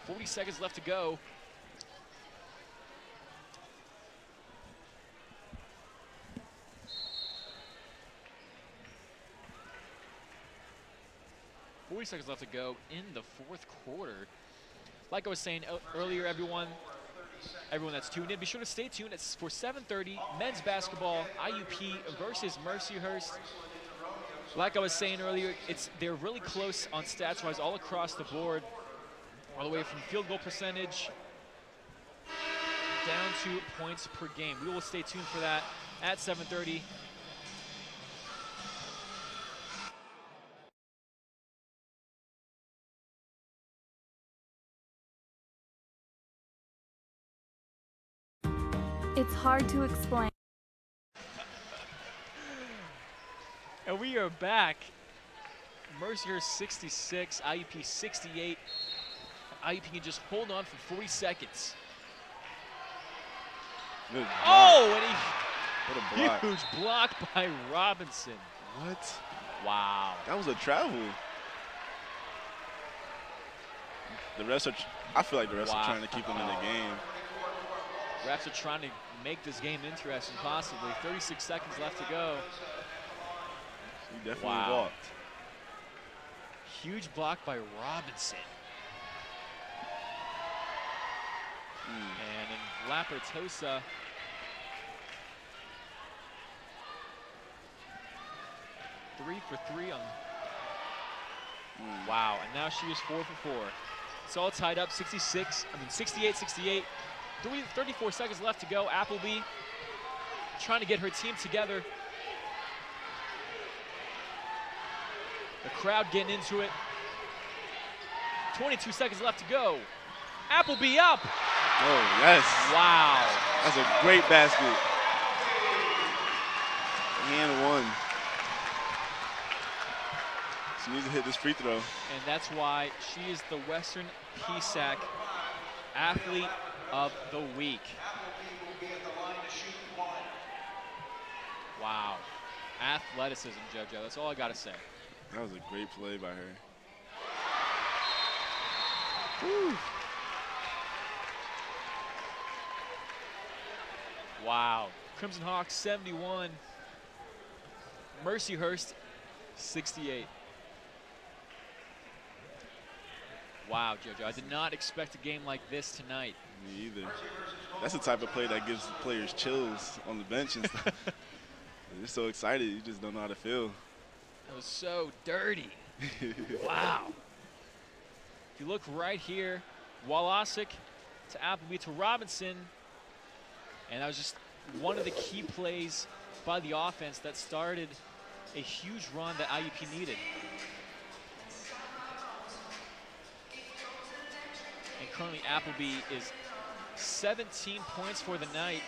[SPEAKER 8] 40 seconds left to go. Seconds left to go in the fourth quarter. Like I was saying earlier, everyone that's tuned in, be sure to stay tuned. It's for 7:30 men's basketball, IUP versus Mercyhurst. Like I was saying earlier, they're really close on stats-wise all across the board, all the way from field goal percentage down to points per game. We will stay tuned for that at 7:30.
[SPEAKER 6] It's hard to explain.
[SPEAKER 8] And we are back. Mercyhurst 66, IUP 68. IUP can just hold on for 40 seconds. Oh, and
[SPEAKER 10] what a block.
[SPEAKER 8] Huge block by Robinson.
[SPEAKER 10] What?
[SPEAKER 8] Wow.
[SPEAKER 10] That was a travel. The refs are, I feel like the refs are trying to keep them in the game.
[SPEAKER 8] Refs are trying to make this game interesting, possibly. 36 seconds left to go.
[SPEAKER 10] He definitely walked.
[SPEAKER 8] Huge block by Robinson. And then Lapertosa. Three for three on. Wow, and now she is 4 for 4. It's all tied up, 68-68. 34 seconds left to go. Appleby trying to get her team together. The crowd getting into it. 22 seconds left to go. Appleby up.
[SPEAKER 10] Oh, yes.
[SPEAKER 8] Wow.
[SPEAKER 10] That's a great basket. And one. She needs to hit this free throw.
[SPEAKER 8] And that's why she is the Western KCAC Athlete of the Week. Wow. Athleticism, JoJo. That's all I got to say.
[SPEAKER 10] That was a great play by her.
[SPEAKER 8] Woo. Wow. Crimson Hawks 71. Mercyhurst 68. Wow, JoJo. I did not expect a game like this tonight.
[SPEAKER 10] Me either. That's the type of play that gives the players chills on the bench and stuff. They're so excited, you just don't know how to feel.
[SPEAKER 8] That was so dirty. Wow. If you look right here, Walasik to Appleby to Robinson. And that was just one of the key plays by the offense that started a huge run that IUP needed. And currently Appleby is 17 points for the night.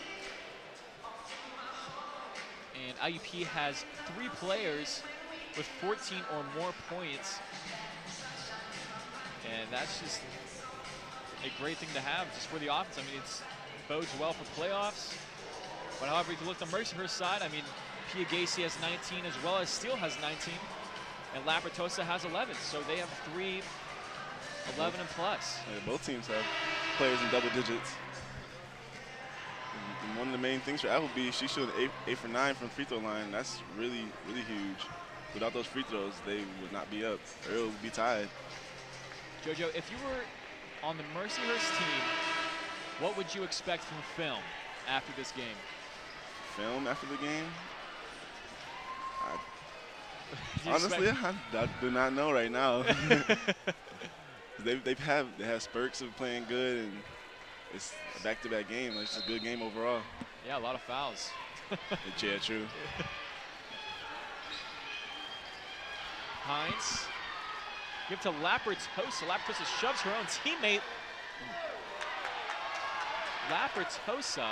[SPEAKER 8] And IUP has 3 players with 14 or more points. And that's just a great thing to have just for the offense. I mean, it bodes well for playoffs. But however, if you look on Mercyhurst side, I mean, Pia Gacy has 19 as well as Steele has 19. And Lapertosa has 11. So they have 3 11 and plus.
[SPEAKER 10] Yeah, both teams have players in double digits. And one of the main things for Appleby, she shooting 8 for 9 from free throw line. That's really, really huge. Without those free throws, they would not be up, or it would be tied.
[SPEAKER 8] JoJo, if you were on the Mercyhurst team, what would you expect from film after this game?
[SPEAKER 10] Film after the game? Honestly, I do not know right now. They have spurts of playing good, and it's a back-to-back game. It's just a good game overall.
[SPEAKER 8] Yeah, a lot of fouls.
[SPEAKER 10] Yeah, true.
[SPEAKER 8] Hines, give to Lapertosa. Lapertosa shoves her own teammate. Lapertosa,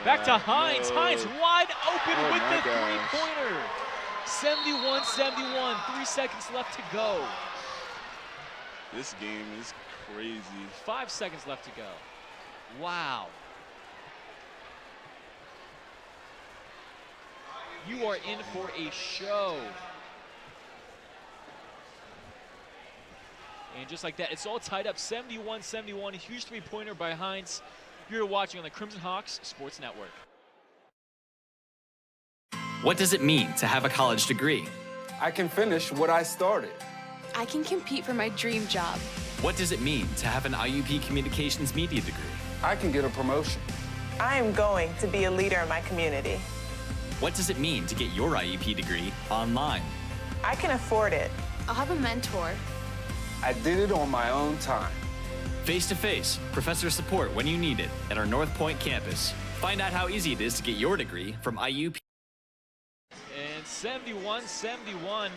[SPEAKER 8] back to Hines.
[SPEAKER 10] No.
[SPEAKER 8] Hines wide open with the
[SPEAKER 10] gosh.
[SPEAKER 8] three-pointer. 71-71, 3 seconds left to go.
[SPEAKER 10] This game is crazy.
[SPEAKER 8] 5 seconds left to go. Wow. You are in for a show. And just like that, it's all tied up, 71-71. A huge three-pointer by Hines. You're watching on the Crimson Hawks Sports Network.
[SPEAKER 7] What does it mean to have a college degree?
[SPEAKER 12] I can finish what I started.
[SPEAKER 13] I can compete for my dream job.
[SPEAKER 7] What does it mean to have an IUP Communications Media degree?
[SPEAKER 12] I can get a promotion.
[SPEAKER 23] I am going to be a leader in my community.
[SPEAKER 7] What does it mean to get your IUP degree online?
[SPEAKER 23] I can afford it.
[SPEAKER 13] I'll have a mentor.
[SPEAKER 12] I did it on my own time.
[SPEAKER 7] Face-to-face, professor support when you need it at our North Point campus. Find out how easy it is to get your degree from IUP.
[SPEAKER 8] And 71-71,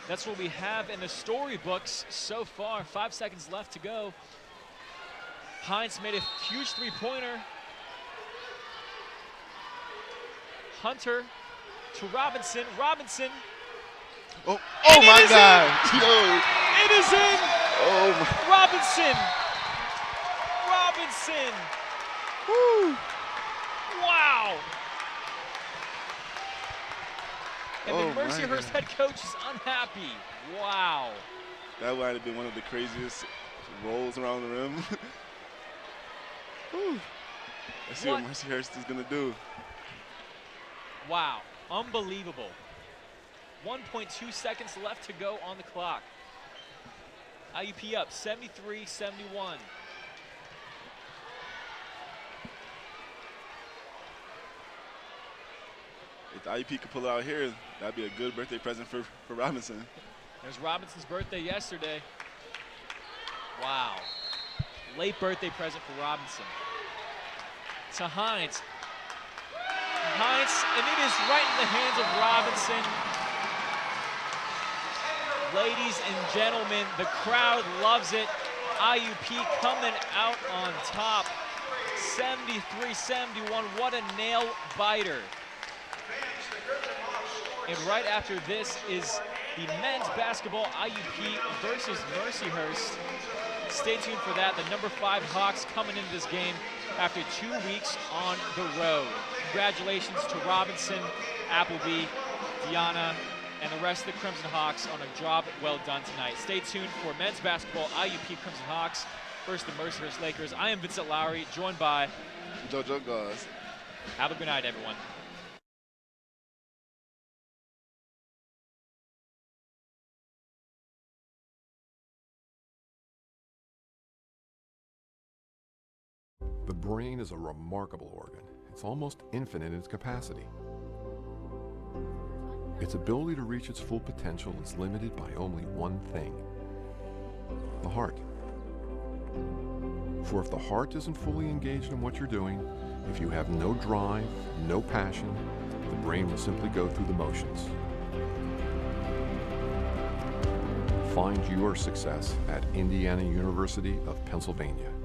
[SPEAKER 8] that's what we have in the storybooks so far. 5 seconds left to go. Hines made a huge three-pointer. Hunter to Robinson. Robinson.
[SPEAKER 10] Oh my God.
[SPEAKER 8] Yo. It is in.
[SPEAKER 10] Oh my.
[SPEAKER 8] Robinson. Robinson. Woo. Wow. And the Mercyhurst head coach is unhappy. Wow.
[SPEAKER 10] That might have been one of the craziest rolls around the rim. Let's see what Mercyhurst is going to do.
[SPEAKER 8] Wow, unbelievable. 1.2 seconds left to go on the clock. IUP up 73-71.
[SPEAKER 10] If the IUP could pull it out here, that'd be a good birthday present for Robinson.
[SPEAKER 8] There's Robinson's birthday yesterday. Wow. Late birthday present for Robinson. To Hines. Hines, and it is right in the hands of Robinson. Ladies and gentlemen, the crowd loves it. IUP coming out on top. 73-71, what a nail biter. And right after this is the men's basketball IUP versus Mercyhurst. Stay tuned for that. The number 5 Hawks coming into this game after 2 weeks on the road. Congratulations to Robinson, Appleby, Deanna, and the rest of the Crimson Hawks on a job well done tonight. Stay tuned for men's basketball IUP Crimson Hawks versus the Mercyhurst Lakers. I am Vincent Lowry, joined by
[SPEAKER 10] JoJo Gauze.
[SPEAKER 8] Have a good night, everyone.
[SPEAKER 14] The brain is a remarkable organ. It's almost infinite in its capacity. Its ability to reach its full potential is limited by only one thing: the heart. For if the heart isn't fully engaged in what you're doing, if you have no drive, no passion, the brain will simply go through the motions. Find your success at Indiana University of Pennsylvania.